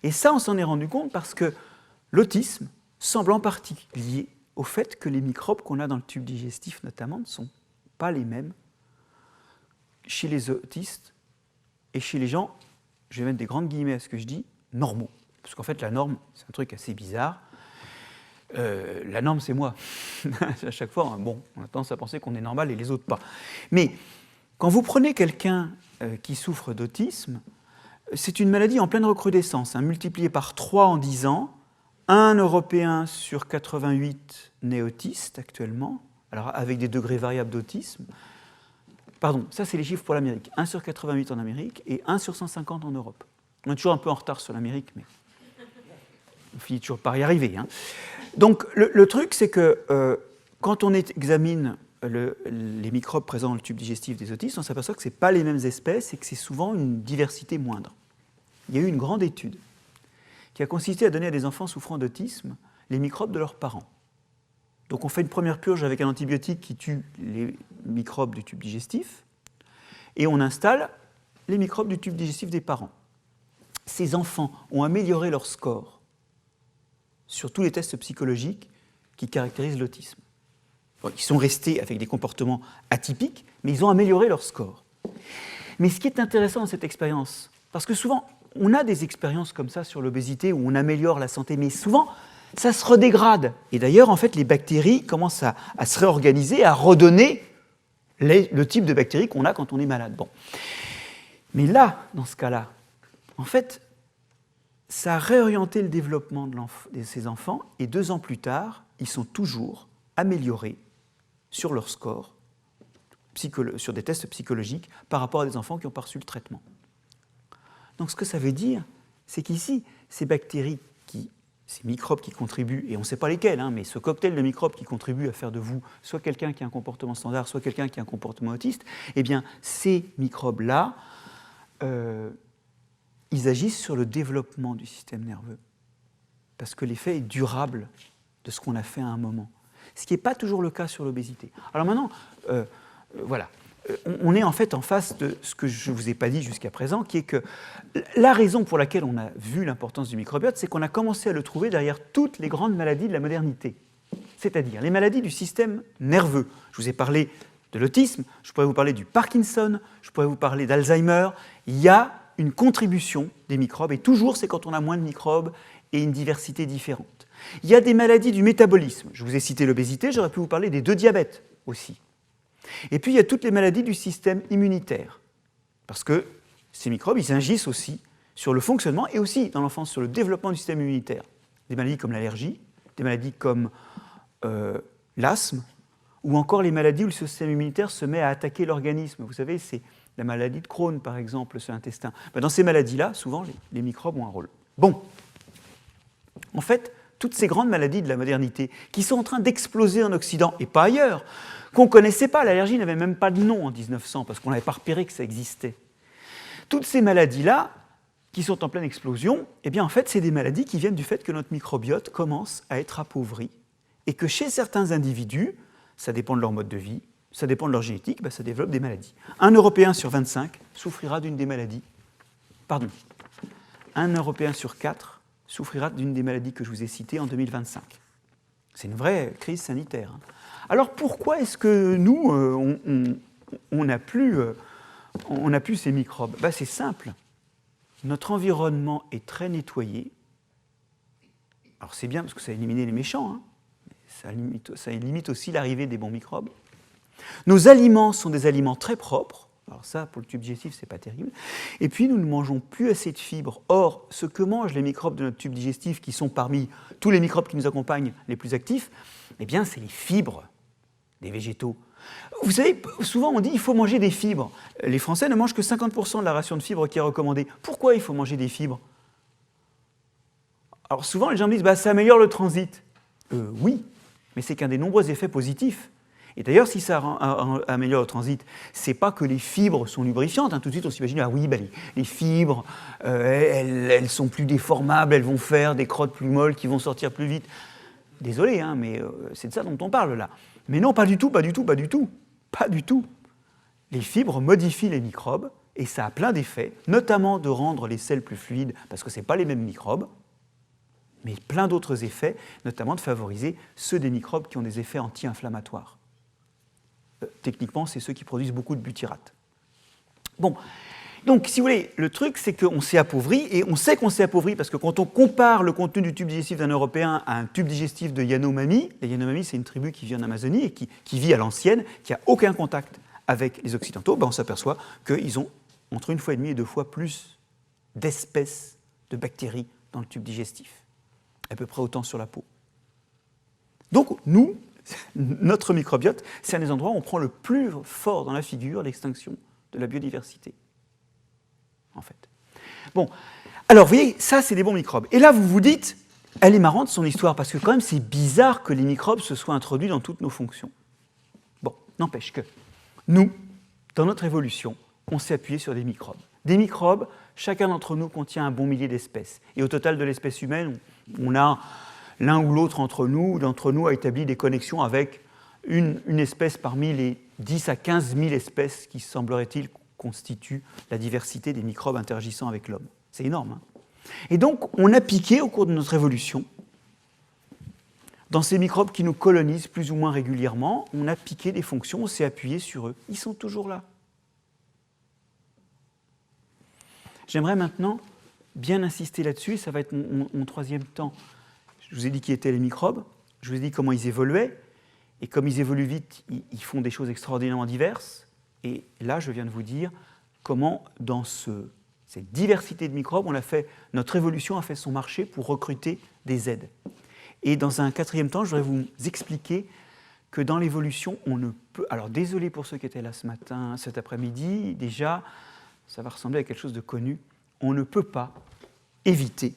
Et ça, on s'en est rendu compte parce que l'autisme semble en partie lié au fait que les microbes qu'on a dans le tube digestif, notamment, ne sont pas les mêmes chez les autistes et chez les gens, je vais mettre des grandes guillemets à ce que je dis, normaux. Parce qu'en fait, la norme, c'est un truc assez bizarre. La norme, c'est moi. À chaque fois, on a tendance à penser qu'on est normal et les autres pas. Mais quand vous prenez quelqu'un qui souffre d'autisme, c'est une maladie en pleine recrudescence, multipliée par 3 en 10 ans, un Européen sur 88 né autiste actuellement, alors avec des degrés variables d'autisme. Pardon, ça c'est les chiffres pour l'Amérique. 1 sur 88 en Amérique et 1 sur 150 en Europe. On est toujours un peu en retard sur l'Amérique, mais on finit toujours par y arriver. Donc le truc, c'est que quand on examine les microbes présents dans le tube digestif des autistes, on s'aperçoit que ce n'est pas les mêmes espèces et que c'est souvent une diversité moindre. Il y a eu une grande étude qui a consisté à donner à des enfants souffrant d'autisme les microbes de leurs parents. Donc on fait une première purge avec un antibiotique qui tue les microbes du tube digestif et on installe les microbes du tube digestif des parents. Ces enfants ont amélioré leur score sur tous les tests psychologiques qui caractérisent l'autisme. Bon, ils sont restés avec des comportements atypiques, mais ils ont amélioré leur score. Mais ce qui est intéressant dans cette expérience, parce que souvent, on a des expériences comme ça sur l'obésité où on améliore la santé, mais souvent, ça se redégrade. Et d'ailleurs, en fait, les bactéries commencent à se réorganiser, à redonner le type de bactéries qu'on a quand on est malade. Bon. Mais là, dans ce cas-là, en fait, ça a réorienté le développement de ces enfants, et 2 ans plus tard, ils sont toujours améliorés sur leur score, sur des tests psychologiques, par rapport à des enfants qui n'ont pas reçu le traitement. Donc ce que ça veut dire, c'est qu'ici, ces bactéries, ces microbes qui contribuent, et on ne sait pas lesquels, mais ce cocktail de microbes qui contribuent à faire de vous soit quelqu'un qui a un comportement standard, soit quelqu'un qui a un comportement autiste, eh bien, ces microbes-là, ils agissent sur le développement du système nerveux. Parce que l'effet est durable de ce qu'on a fait à un moment. ce qui n'est pas toujours le cas sur l'obésité. Alors maintenant, voilà, on est en fait en face de ce que je ne vous ai pas dit jusqu'à présent, qui est que la raison pour laquelle on a vu l'importance du microbiote, c'est qu'on a commencé à le trouver derrière toutes les grandes maladies de la modernité, c'est-à-dire les maladies du système nerveux. Je vous ai parlé de l'autisme, je pourrais vous parler du Parkinson, je pourrais vous parler d'Alzheimer. Il y a une contribution des microbes, et toujours c'est quand on a moins de microbes et une diversité différente. Il y a des maladies du métabolisme. Je vous ai cité l'obésité, j'aurais pu vous parler des 2 diabètes aussi. Et puis il y a toutes les maladies du système immunitaire, parce que ces microbes, ils agissent aussi sur le fonctionnement et aussi dans l'enfance sur le développement du système immunitaire. Des maladies comme l'allergie, des maladies comme l'asthme, ou encore les maladies où le système immunitaire se met à attaquer l'organisme. Vous savez, c'est la maladie de Crohn, par exemple, sur l'intestin. Dans ces maladies-là, souvent, les microbes ont un rôle. Bon, en fait, toutes ces grandes maladies de la modernité qui sont en train d'exploser en Occident, et pas ailleurs, qu'on ne connaissait pas, l'allergie n'avait même pas de nom en 1900, parce qu'on n'avait pas repéré que ça existait. Toutes ces maladies-là, qui sont en pleine explosion, eh bien, en fait, c'est des maladies qui viennent du fait que notre microbiote commence à être appauvri, et que chez certains individus, ça dépend de leur mode de vie, ça dépend de leur génétique, ça développe des maladies. Un Européen sur 25 souffrira d'une des maladies. Pardon. Un Européen sur 4 souffrira d'une des maladies que je vous ai citées en 2025. C'est une vraie crise sanitaire. Alors pourquoi est-ce que nous, on n'a plus ces microbes ? C'est simple. Notre environnement est très nettoyé. Alors c'est bien parce que ça a éliminé les méchants, hein. Ça limite aussi l'arrivée des bons microbes. Nos aliments sont des aliments très propres. Alors ça, pour le tube digestif, c'est pas terrible. Et puis, nous ne mangeons plus assez de fibres. Or, ce que mangent les microbes de notre tube digestif, qui sont parmi tous les microbes qui nous accompagnent les plus actifs, eh bien, c'est les fibres des végétaux. Vous savez, souvent on dit qu'il faut manger des fibres. Les Français ne mangent que 50% de la ration de fibres qui est recommandée. Pourquoi il faut manger des fibres ? Alors souvent, les gens me disent ça améliore le transit. Oui, mais c'est qu'un des nombreux effets positifs. Et d'ailleurs, si ça améliore le transit, c'est pas que les fibres sont lubrifiantes. Tout de suite, on s'imagine, les fibres, elles sont plus déformables, elles vont faire des crottes plus molles qui vont sortir plus vite. Désolé, mais c'est de ça dont on parle là. Mais non, pas du tout. Les fibres modifient les microbes, et ça a plein d'effets, notamment de rendre les selles plus fluides, parce que ce n'est pas les mêmes microbes, mais plein d'autres effets, notamment de favoriser ceux des microbes qui ont des effets anti-inflammatoires. Techniquement, c'est ceux qui produisent beaucoup de butyrate. Bon, donc si vous voulez, le truc, c'est qu'on s'est appauvri, et on sait qu'on s'est appauvri parce que quand on compare le contenu du tube digestif d'un Européen à un tube digestif de Yanomami, les Yanomami, c'est une tribu qui vit en Amazonie et qui vit à l'ancienne, qui n'a aucun contact avec les Occidentaux, on s'aperçoit qu'ils ont entre 1,5 fois et 2 fois plus d'espèces de bactéries dans le tube digestif. À peu près autant sur la peau. Donc, nous, notre microbiote, c'est un des endroits où on prend le plus fort dans la figure l'extinction de la biodiversité, en fait. Bon, alors, vous voyez, ça, c'est des bons microbes. Et là, vous vous dites, elle est marrante, son histoire, parce que quand même, c'est bizarre que les microbes se soient introduits dans toutes nos fonctions. Bon, n'empêche que nous, dans notre évolution, on s'est appuyé sur des microbes. Des microbes, chacun d'entre nous contient un bon millier d'espèces. Et au total de l'espèce humaine, on a l'un ou l'autre d'entre nous a établi des connexions avec une espèce parmi les 10 à 15 000 espèces qui, semblerait-il, constituent la diversité des microbes interagissant avec l'homme. C'est énorme. Et donc, on a piqué au cours de notre évolution, dans ces microbes qui nous colonisent plus ou moins régulièrement, on a piqué des fonctions, on s'est appuyé sur eux. Ils sont toujours là. J'aimerais maintenant bien insister là-dessus, et ça va être mon troisième temps. Je vous ai dit qui étaient les microbes, je vous ai dit comment ils évoluaient, et comme ils évoluent vite, ils font des choses extraordinairement diverses. Et là, je viens de vous dire comment, dans cette diversité de microbes, notre évolution a fait son marché pour recruter des aides. Et dans un quatrième temps, je voudrais vous expliquer que dans l'évolution, on ne peut... Alors, désolé pour ceux qui étaient là cet après-midi, déjà, ça va ressembler à quelque chose de connu. On ne peut pas éviter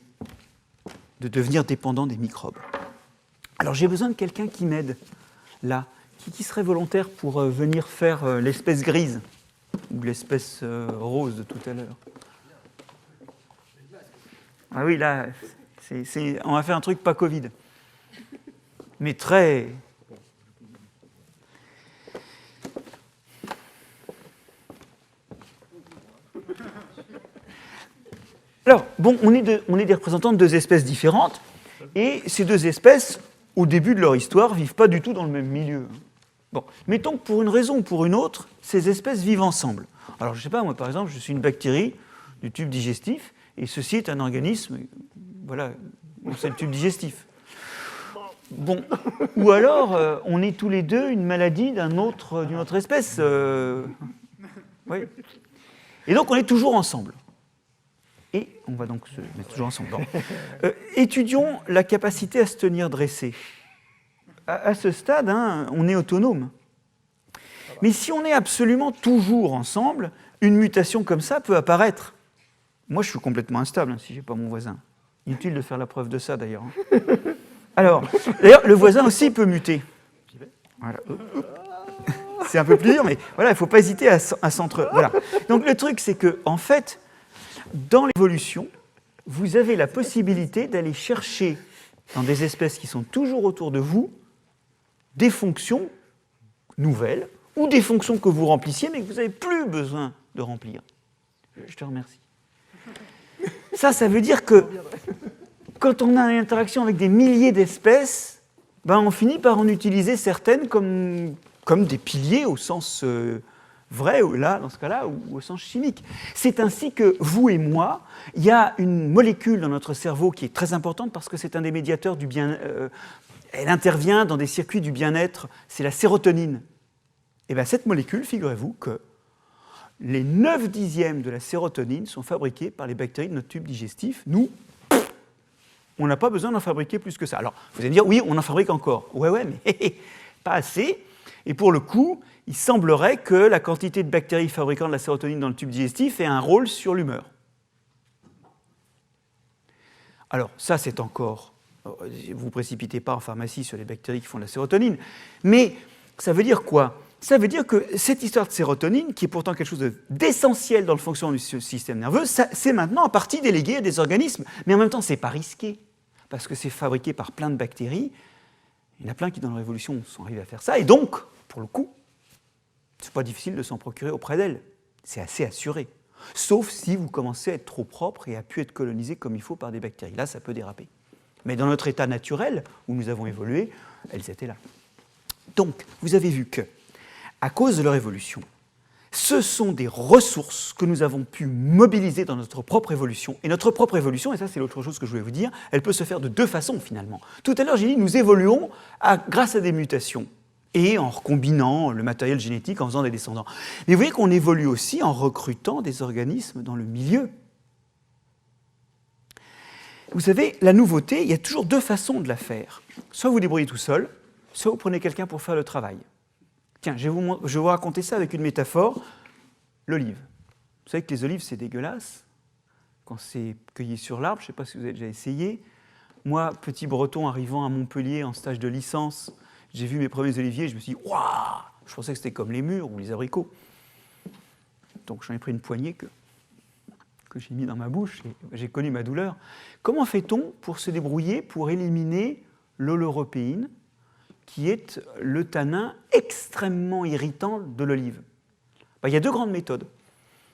de devenir dépendant des microbes. Alors, j'ai besoin de quelqu'un qui m'aide, là. Qui serait volontaire pour venir faire l'espèce grise ou l'espèce rose de tout à l'heure? Ah oui, là, on va faire un truc pas Covid. Mais très... Alors, bon, on est des représentants de deux espèces différentes, et ces deux espèces, au début de leur histoire, vivent pas du tout dans le même milieu. Bon, mettons que pour une raison ou pour une autre, ces espèces vivent ensemble. Alors, je ne sais pas, moi, par exemple, je suis une bactérie du tube digestif, et ceci est un organisme, voilà, c'est le tube digestif. Bon, ou alors, on est tous les deux une maladie d'une autre espèce. Oui. Et donc, on est toujours ensemble. Et on va donc se mettre toujours ensemble. Étudions la capacité à se tenir dressé. À ce stade, hein, on est autonome. Mais si on est absolument toujours ensemble, une mutation comme ça peut apparaître. Moi, je suis complètement instable, hein, si je n'ai pas mon voisin. Inutile de faire la preuve de ça, d'ailleurs. Alors, d'ailleurs, le voisin aussi peut muter. Voilà. C'est un peu plus dur, mais voilà, il ne faut pas hésiter à s'entre... Voilà. Donc, le truc, c'est que, en fait, dans l'évolution, vous avez la possibilité d'aller chercher, dans des espèces qui sont toujours autour de vous, des fonctions nouvelles, ou des fonctions que vous remplissiez, mais que vous n'avez plus besoin de remplir. Je te remercie. Ça veut dire que quand on a une interaction avec des milliers d'espèces, ben on finit par en utiliser certaines comme des piliers au sens vrai, là, dans ce cas-là, ou au sens chimique. C'est ainsi que vous et moi, il y a une molécule dans notre cerveau qui est très importante parce que c'est un des médiateurs du bien. Elle intervient dans des circuits du bien-être, c'est la sérotonine. Et bien cette molécule, figurez-vous que les 9/10 de la sérotonine sont fabriqués par les bactéries de notre tube digestif. Nous, on n'a pas besoin d'en fabriquer plus que ça. Alors, vous allez me dire, oui, on en fabrique encore. Ouais, mais pas assez. Et pour le coup, il semblerait que la quantité de bactéries fabriquant de la sérotonine dans le tube digestif ait un rôle sur l'humeur. Alors, ça, c'est encore... Vous ne vous précipitez pas en pharmacie sur les bactéries qui font de la sérotonine. Mais ça veut dire quoi ? Ça veut dire que cette histoire de sérotonine, qui est pourtant quelque chose d'essentiel dans le fonctionnement du système nerveux, c'est maintenant en partie délégué à des organismes. Mais en même temps, ce n'est pas risqué, parce que c'est fabriqué par plein de bactéries. Il y en a plein qui, dans leur évolution, sont arrivés à faire ça. Et donc, pour le coup, ce n'est pas difficile de s'en procurer auprès d'elles. C'est assez assuré. Sauf si vous commencez à être trop propre et à pu être colonisé comme il faut par des bactéries. Là, ça peut déraper. Mais dans notre état naturel, où nous avons évolué, elles étaient là. Donc, vous avez vu que, à cause de leur évolution, ce sont des ressources que nous avons pu mobiliser dans notre propre évolution. Et notre propre évolution, et ça c'est l'autre chose que je voulais vous dire, elle peut se faire de deux façons finalement. Tout à l'heure j'ai dit nous évoluons grâce à des mutations et en recombinant le matériel génétique en faisant des descendants. Mais vous voyez qu'on évolue aussi en recrutant des organismes dans le milieu. Vous savez, la nouveauté, il y a toujours deux façons de la faire. Soit vous vous débrouillez tout seul, soit vous prenez quelqu'un pour faire le travail. Tiens, je vais vous raconter ça avec une métaphore. L'olive. Vous savez que les olives, c'est dégueulasse. Quand c'est cueilli sur l'arbre, je ne sais pas si vous avez déjà essayé. Moi, petit breton arrivant à Montpellier en stage de licence, j'ai vu mes premiers oliviers, je me suis dit, waouh, je pensais que c'était comme les mûres ou les abricots. Donc j'en ai pris une poignée que j'ai mis dans ma bouche et j'ai connu ma douleur. Comment fait-on pour se débrouiller pour éliminer l'oleuropéine, qui est le tanin extrêmement irritant de l'olive? Il y a deux grandes méthodes.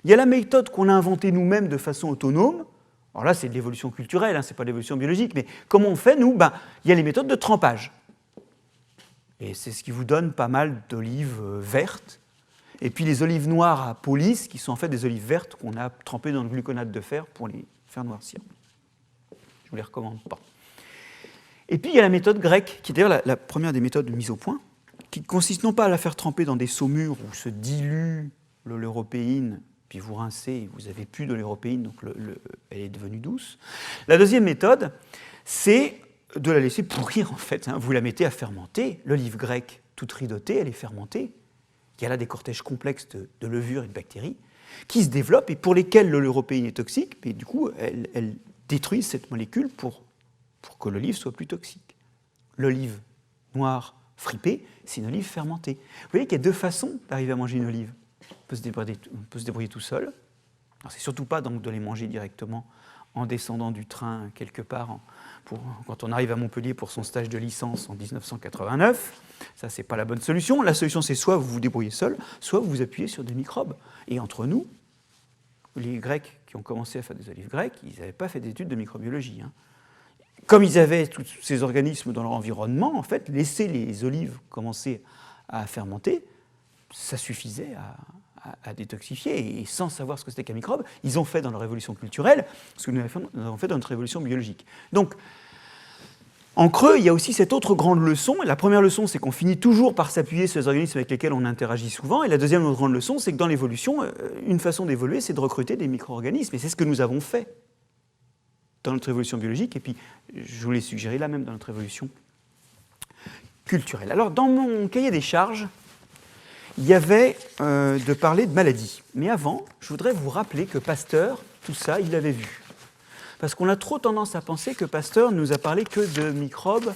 Il y a la méthode qu'on a inventée nous-mêmes de façon autonome. Alors là, c'est de l'évolution culturelle, ce n'est pas de l'évolution biologique, mais comment on fait, nous? Il y a les méthodes de trempage. Et c'est ce qui vous donne pas mal d'olives vertes. Et puis les olives noires à police, qui sont en fait des olives vertes qu'on a trempées dans le gluconate de fer pour les faire noircir. Je ne vous les recommande pas. Et puis il y a la méthode grecque, qui est d'ailleurs la première des méthodes de mise au point, qui consiste non pas à la faire tremper dans des saumures où se dilue l'européine, puis vous rincez et vous n'avez plus de l'européine, donc elle est devenue douce. La deuxième méthode, c'est de la laisser pourrir en fait. Vous la mettez à fermenter. L'olive grecque, toute ridotée, elle est fermentée. Il y a là des cortèges complexes de levures et de bactéries qui se développent et pour lesquels l'européine est toxique, mais du coup, elles détruisent cette molécule pour que l'olive soit plus toxique. L'olive noire fripée, c'est une olive fermentée. Vous voyez qu'il y a deux façons d'arriver à manger une olive. On peut se débrouiller tout seul. Alors, c'est surtout pas donc de les manger directement en descendant du train quelque part quand on arrive à Montpellier pour son stage de licence en 1989. Ça, c'est pas la bonne solution. La solution, c'est soit vous vous débrouillez seul, soit vous vous appuyez sur des microbes. Et entre nous, les Grecs qui qui ont commencé à faire des olives grecques, ils n'avaient pas fait d'études de microbiologie. Hein. Comme ils avaient tous ces organismes dans leur environnement, en fait, laisser les olives commencer à fermenter, ça suffisait à détoxifier. Et sans savoir ce que c'était qu'un microbe, ils ont fait dans leur évolution culturelle ce que nous avons fait dans notre évolution biologique. Donc, en creux, il y a aussi cette autre grande leçon. La première leçon, c'est qu'on finit toujours par s'appuyer sur les organismes avec lesquels on interagit souvent. Et la deuxième grande leçon, c'est que dans l'évolution, une façon d'évoluer, c'est de recruter des micro-organismes. Et c'est ce que nous avons fait dans notre évolution biologique. Et puis, je vous l'ai suggéré là même dans notre évolution culturelle. Alors, dans mon cahier des charges, il y avait de parler de maladies. Mais avant, je voudrais vous rappeler que Pasteur, tout ça, il l'avait vu. Parce qu'on a trop tendance à penser que Pasteur nous a parlé que de microbes,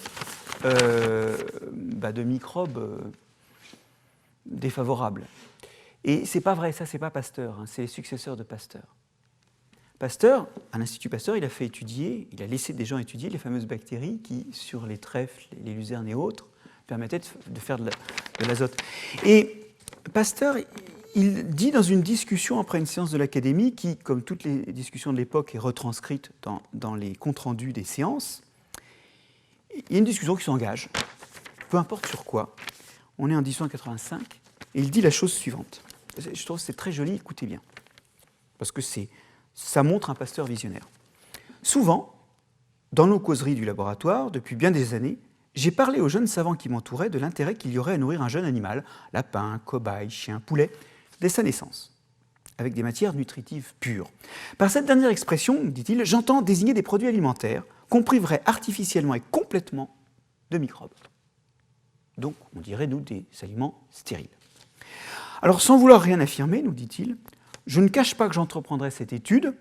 défavorables. Et c'est pas vrai, ça c'est pas Pasteur, hein, c'est les successeurs de Pasteur. Pasteur, à l'Institut Pasteur, il a laissé des gens étudier les fameuses bactéries qui, sur les trèfles, les luzernes et autres, permettaient de faire de l'azote. Et Pasteur, il dit dans une discussion après une séance de l'Académie, qui, comme toutes les discussions de l'époque, est retranscrite dans les comptes rendus des séances, il y a une discussion qui s'engage, peu importe sur quoi. On est en 1885, et il dit la chose suivante. Je trouve que c'est très joli, écoutez bien, parce que ça montre un Pasteur visionnaire. Souvent, dans nos causeries du laboratoire, depuis bien des années, j'ai parlé aux jeunes savants qui m'entouraient de l'intérêt qu'il y aurait à nourrir un jeune animal, lapin, cobaye, chien, poulet, dès sa naissance, avec des matières nutritives pures. Par cette dernière expression, dit-il, j'entends désigner des produits alimentaires qu'on priverait artificiellement et complètement de microbes. Donc, on dirait, nous, des aliments stériles. Alors, sans vouloir rien affirmer, nous dit-il, je ne cache pas que j'entreprendrais cette étude,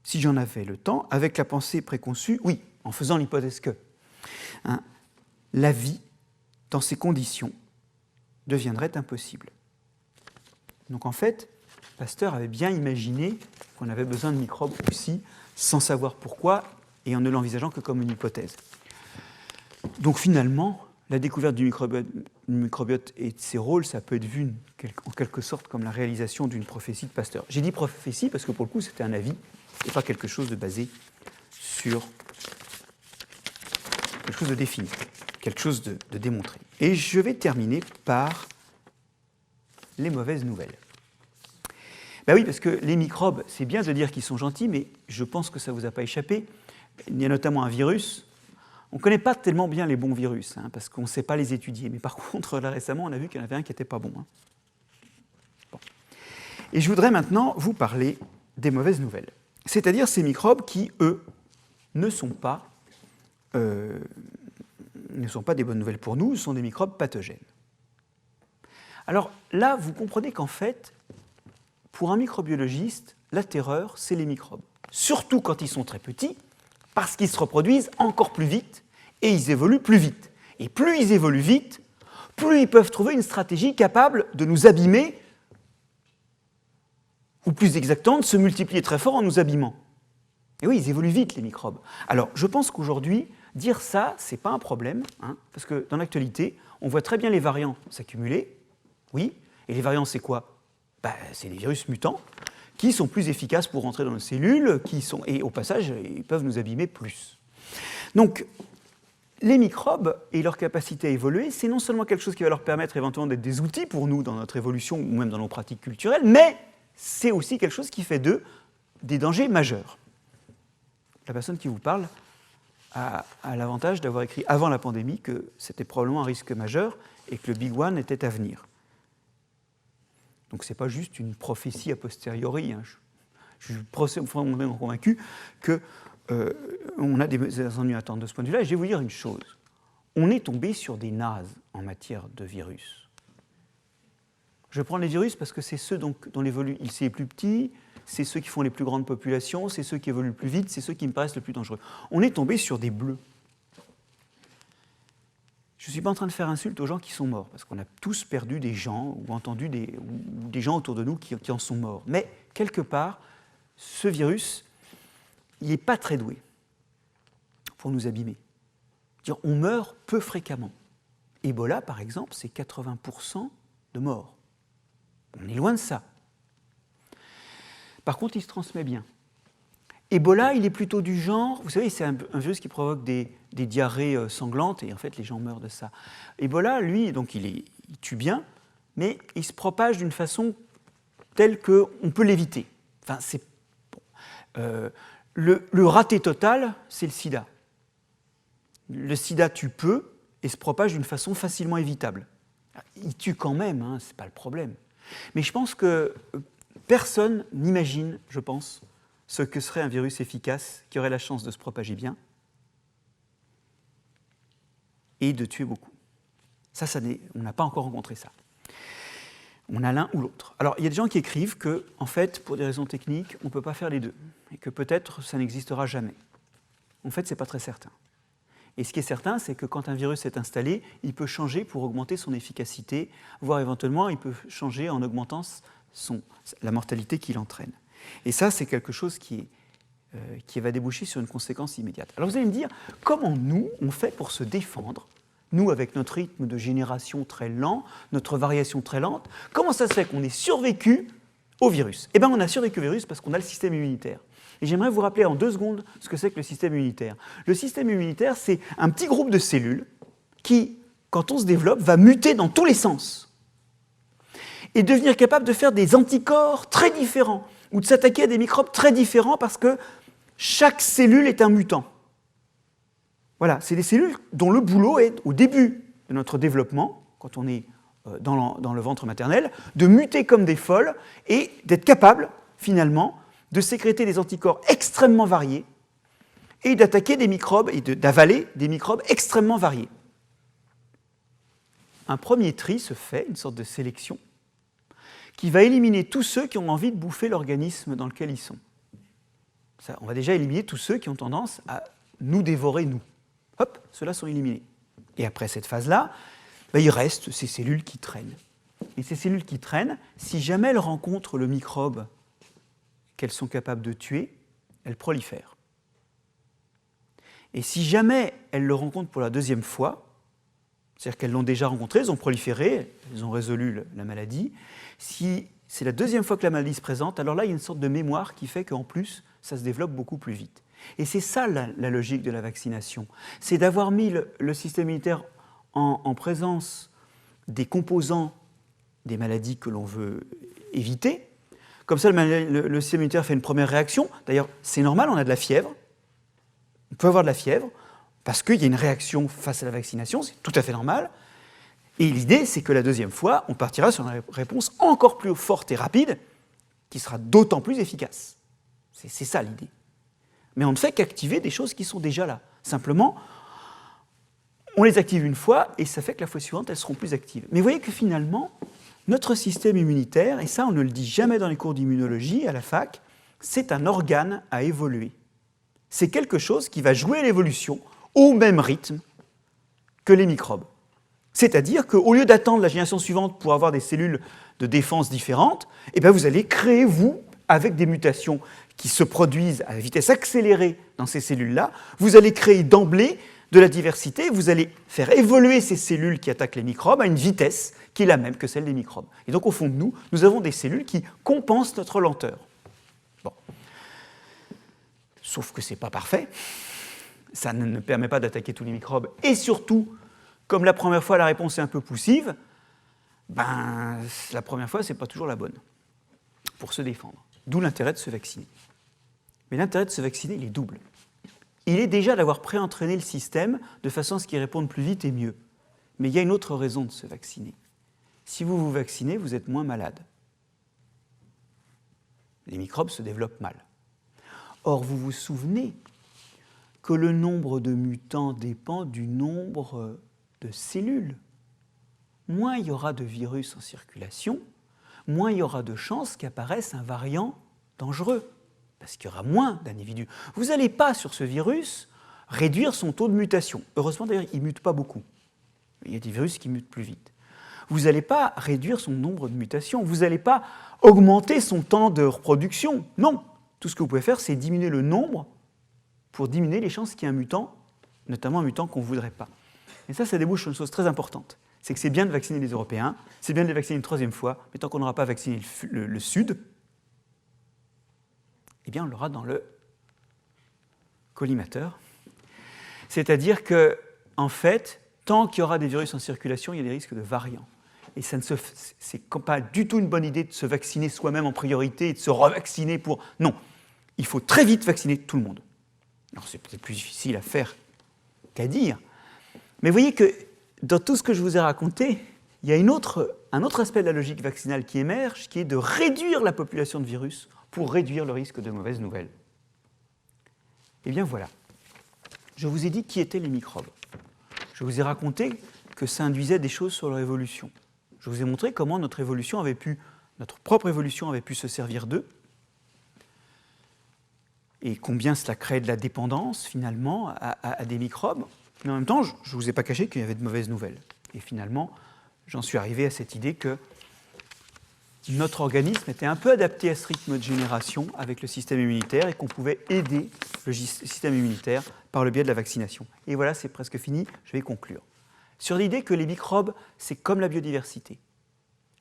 si j'en avais le temps, avec la pensée préconçue, oui, en faisant l'hypothèse que la vie, dans ces conditions, deviendrait impossible. Donc en fait, Pasteur avait bien imaginé qu'on avait besoin de microbes aussi, sans savoir pourquoi, et en ne l'envisageant que comme une hypothèse. Donc finalement, la découverte du microbiote et de ses rôles, ça peut être vu en quelque sorte comme la réalisation d'une prophétie de Pasteur. J'ai dit prophétie parce que pour le coup, c'était un avis, et pas quelque chose de basé sur quelque chose de défini, quelque chose de démontré. Et je vais terminer par les mauvaises nouvelles. Ben oui, parce que les microbes, c'est bien de dire qu'ils sont gentils, mais je pense que ça ne vous a pas échappé. Il y a notamment un virus. On ne connaît pas tellement bien les bons virus, hein, parce qu'on ne sait pas les étudier. Mais par contre, là récemment, on a vu qu'il y en avait un qui n'était pas bon. Bon. Et je voudrais maintenant vous parler des mauvaises nouvelles. C'est-à-dire ces microbes qui, eux, ne sont pas des bonnes nouvelles pour nous, ce sont des microbes pathogènes. Alors là, vous comprenez qu'en fait, pour un microbiologiste, la terreur, c'est les microbes. Surtout quand ils sont très petits, parce qu'ils se reproduisent encore plus vite et ils évoluent plus vite. Et plus ils évoluent vite, plus ils peuvent trouver une stratégie capable de nous abîmer, ou plus exactement, de se multiplier très fort en nous abîmant. Et oui, ils évoluent vite, les microbes. Alors, je pense qu'aujourd'hui, dire ça, ce n'est pas un problème, hein, parce que dans l'actualité, on voit très bien les variants s'accumuler. Oui, et les variants, c'est quoi ? C'est des virus mutants qui sont plus efficaces pour rentrer dans nos cellules, et au passage, ils peuvent nous abîmer plus. Donc, les microbes et leur capacité à évoluer, c'est non seulement quelque chose qui va leur permettre éventuellement d'être des outils pour nous dans notre évolution ou même dans nos pratiques culturelles, mais c'est aussi quelque chose qui fait d'eux des dangers majeurs. La personne qui vous parle a l'avantage d'avoir écrit avant la pandémie que c'était probablement un risque majeur et que le Big One était à venir. Donc ce n'est pas juste une prophétie a posteriori. Hein. Je suis profondément convaincu qu'on a des ennuis à attendre de ce point de vue-là. Et je vais vous dire une chose. On est tombé sur des nazes en matière de virus. Je prends les virus parce que c'est ceux dont l'évolue, c'est les plus petits, c'est ceux qui font les plus grandes populations, c'est ceux qui évoluent le plus vite, c'est ceux qui me paraissent le plus dangereux. On est tombé sur des bleus. Je ne suis pas en train de faire insulte aux gens qui sont morts, parce qu'on a tous perdu des gens ou entendu des gens autour de nous qui en sont morts. Mais quelque part, ce virus, il n'est pas très doué pour nous abîmer. On meurt peu fréquemment. Ebola, par exemple, c'est 80% de morts. On est loin de ça. Par contre, il se transmet bien. Ebola, il est plutôt du genre, vous savez, c'est un virus qui provoque des diarrhées sanglantes, et en fait, les gens meurent de ça. Ebola, lui, donc il tue bien, mais il se propage d'une façon telle qu'on peut l'éviter. Enfin, c'est bon. Le raté total, c'est le sida. Le sida tue peu et se propage d'une façon facilement évitable. Il tue quand même, hein, ce n'est pas le problème. Mais je pense que personne n'imagine, je pense, ce que serait un virus efficace qui aurait la chance de se propager bien et de tuer beaucoup. Ça on n'a pas encore rencontré ça. On a l'un ou l'autre. Alors, il y a des gens qui écrivent que, en fait, pour des raisons techniques, on ne peut pas faire les deux, et que peut-être ça n'existera jamais. En fait, ce n'est pas très certain. Et ce qui est certain, c'est que quand un virus est installé, il peut changer pour augmenter son efficacité, voire éventuellement, il peut changer en augmentant la mortalité qu'il entraîne. Et ça, c'est quelque chose qui va déboucher sur une conséquence immédiate. Alors vous allez me dire, comment nous, on fait pour se défendre, nous, avec notre rythme de génération très lent, notre variation très lente, comment ça se fait qu'on ait survécu au virus? Eh bien, on a survécu au virus parce qu'on a le système immunitaire. Et j'aimerais vous rappeler en 2 secondes ce que c'est que le système immunitaire. Le système immunitaire, c'est un petit groupe de cellules qui, quand on se développe, va muter dans tous les sens et devenir capable de faire des anticorps très différents ou de s'attaquer à des microbes très différents parce que chaque cellule est un mutant. Voilà, c'est des cellules dont le boulot est, au début de notre développement, quand on est dans le ventre maternel, de muter comme des folles et d'être capable, finalement, de sécréter des anticorps extrêmement variés et d'attaquer des microbes et d'avaler des microbes extrêmement variés. Un premier tri se fait, une sorte de sélection, qui va éliminer tous ceux qui ont envie de bouffer l'organisme dans lequel ils sont. Ça, on va déjà éliminer tous ceux qui ont tendance à nous dévorer, nous. Hop, ceux-là sont éliminés. Et après cette phase-là, il reste ces cellules qui traînent. Et ces cellules qui traînent, si jamais elles rencontrent le microbe qu'elles sont capables de tuer, elles prolifèrent. Et si jamais elles le rencontrent pour la 2e fois, c'est-à-dire qu'elles l'ont déjà rencontré, elles ont proliféré, elles ont résolu la maladie, si c'est la 2e fois que la maladie se présente, alors là, il y a une sorte de mémoire qui fait qu'en plus, ça se développe beaucoup plus vite. Et c'est ça la logique de la vaccination. C'est d'avoir mis le système immunitaire en présence des composants des maladies que l'on veut éviter. Comme ça, le système immunitaire fait une première réaction. D'ailleurs, c'est normal, on a de la fièvre. On peut avoir de la fièvre parce qu'il y a une réaction face à la vaccination, c'est tout à fait normal. Et l'idée, c'est que la 2e fois, on partira sur une réponse encore plus forte et rapide, qui sera d'autant plus efficace. C'est ça l'idée. Mais on ne fait qu'activer des choses qui sont déjà là. Simplement, on les active une fois, et ça fait que la fois suivante, elles seront plus actives. Mais vous voyez que finalement, notre système immunitaire, et ça on ne le dit jamais dans les cours d'immunologie à la fac, c'est un organe à évoluer. C'est quelque chose qui va jouer l'évolution au même rythme que les microbes. C'est-à-dire qu'au lieu d'attendre la génération suivante pour avoir des cellules de défense différentes, eh bien vous allez créer, vous, avec des mutations qui se produisent à vitesse accélérée dans ces cellules-là, vous allez créer d'emblée de la diversité, vous allez faire évoluer ces cellules qui attaquent les microbes à une vitesse qui est la même que celle des microbes. Et donc au fond de nous, nous avons des cellules qui compensent notre lenteur. Bon. Sauf que ce n'est pas parfait, ça ne permet pas d'attaquer tous les microbes, et surtout, comme la première fois la réponse est un peu poussive, la première fois, ce n'est pas toujours la bonne pour se défendre. D'où l'intérêt de se vacciner. Mais l'intérêt de se vacciner, il est double. Il est déjà d'avoir pré-entraîné le système de façon à ce qu'il réponde plus vite et mieux. Mais il y a une autre raison de se vacciner. Si vous vous vaccinez, vous êtes moins malade. Les microbes se développent mal. Or, vous vous souvenez que le nombre de mutants dépend du nombre de cellules. Moins il y aura de virus en circulation, moins il y aura de chances qu'apparaisse un variant dangereux, parce qu'il y aura moins d'individus. Vous n'allez pas, sur ce virus, réduire son taux de mutation. Heureusement, d'ailleurs, il ne mute pas beaucoup. Il y a des virus qui mutent plus vite. Vous n'allez pas réduire son nombre de mutations. Vous n'allez pas augmenter son temps de reproduction. Non. Tout ce que vous pouvez faire, c'est diminuer le nombre pour diminuer les chances qu'il y ait un mutant, notamment un mutant qu'on ne voudrait pas. Et ça débouche sur une chose très importante. C'est que c'est bien de vacciner les Européens, c'est bien de les vacciner une 3e fois, mais tant qu'on n'aura pas vacciné le Sud, Eh bien, on l'aura dans le collimateur. C'est-à-dire que, en fait, tant qu'il y aura des virus en circulation, il y a des risques de variants. Et ce n'est pas du tout une bonne idée de se vacciner soi-même en priorité et de se revacciner pour... Non, il faut très vite vacciner tout le monde. Alors, c'est peut-être plus difficile à faire qu'à dire. Mais vous voyez que dans tout ce que je vous ai raconté, il y a un autre aspect de la logique vaccinale qui émerge, qui est de réduire la population de virus pour réduire le risque de mauvaises nouvelles. Eh bien voilà. Je vous ai dit qui étaient les microbes. Je vous ai raconté que ça induisait des choses sur leur évolution. Je vous ai montré comment notre propre évolution avait pu se servir d'eux et combien cela crée de la dépendance finalement à des microbes. Mais en même temps, je ne vous ai pas caché qu'il y avait de mauvaises nouvelles. Et finalement, j'en suis arrivé à cette idée que notre organisme était un peu adapté à ce rythme de génération avec le système immunitaire et qu'on pouvait aider le système immunitaire par le biais de la vaccination. Et voilà, c'est presque fini, je vais conclure. Sur l'idée que les microbes, c'est comme la biodiversité.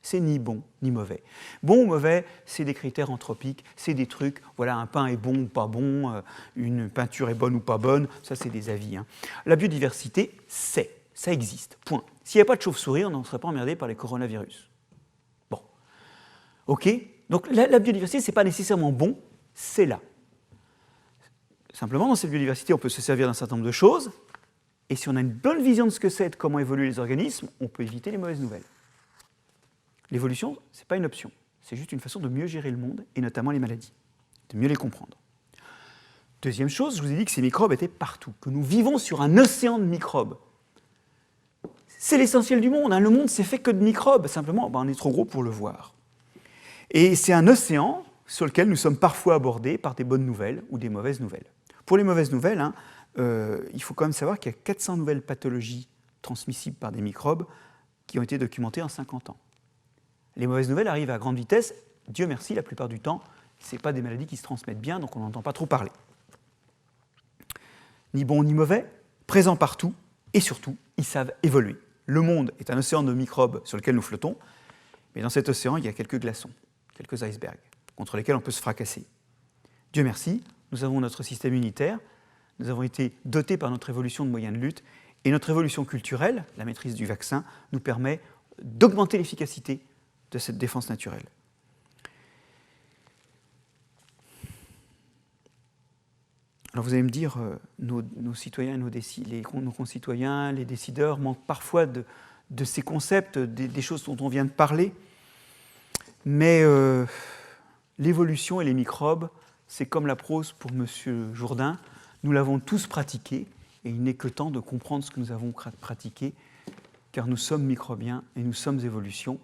C'est ni bon ni mauvais. Bon ou mauvais, c'est des critères anthropiques, c'est des trucs, voilà, un pain est bon ou pas bon, une peinture est bonne ou pas bonne, ça c'est des avis. Hein. La biodiversité, ça existe, point. S'il n'y a pas de chauve-souris, on n'en serait pas emmerdé par les coronavirus. Bon, ok, donc la biodiversité, ce n'est pas nécessairement bon, c'est là. Simplement, dans cette biodiversité, on peut se servir d'un certain nombre de choses, et si on a une bonne vision de ce que c'est et de comment évoluent les organismes, on peut éviter les mauvaises nouvelles. L'évolution, ce n'est pas une option, c'est juste une façon de mieux gérer le monde, et notamment les maladies, de mieux les comprendre. Deuxième chose, je vous ai dit que ces microbes étaient partout, que nous vivons sur un océan de microbes. C'est l'essentiel du monde, hein. Le monde c'est fait que de microbes, simplement on est trop gros pour le voir. Et c'est un océan sur lequel nous sommes parfois abordés par des bonnes nouvelles ou des mauvaises nouvelles. Pour les mauvaises nouvelles, hein, il faut quand même savoir qu'il y a 400 nouvelles pathologies transmissibles par des microbes qui ont été documentées en 50 ans. Les mauvaises nouvelles arrivent à grande vitesse, Dieu merci, la plupart du temps, ce n'est pas des maladies qui se transmettent bien, donc on n'entend pas trop parler. Ni bon ni mauvais, présents partout, et surtout, ils savent évoluer. Le monde est un océan de microbes sur lequel nous flottons, mais dans cet océan, il y a quelques glaçons, quelques icebergs, contre lesquels on peut se fracasser. Dieu merci, nous avons notre système immunitaire, nous avons été dotés par notre évolution de moyens de lutte, et notre évolution culturelle, la maîtrise du vaccin, nous permet d'augmenter l'efficacité de cette défense naturelle. Alors vous allez me dire, nos citoyens et nos concitoyens, les décideurs manquent parfois de ces concepts, des choses dont on vient de parler, mais l'évolution et les microbes, c'est comme la prose pour M. Jourdain, nous l'avons tous pratiqué, et il n'est que temps de comprendre ce que nous avons pratiqué, car nous sommes microbiens et nous sommes évolution.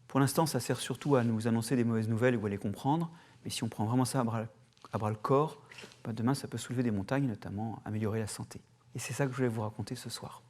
Pour l'instant, ça sert surtout à nous annoncer des mauvaises nouvelles ou à les comprendre, mais si on prend vraiment ça à bras le corps, demain ça peut soulever des montagnes, notamment améliorer la santé. Et c'est ça que je voulais vous raconter ce soir.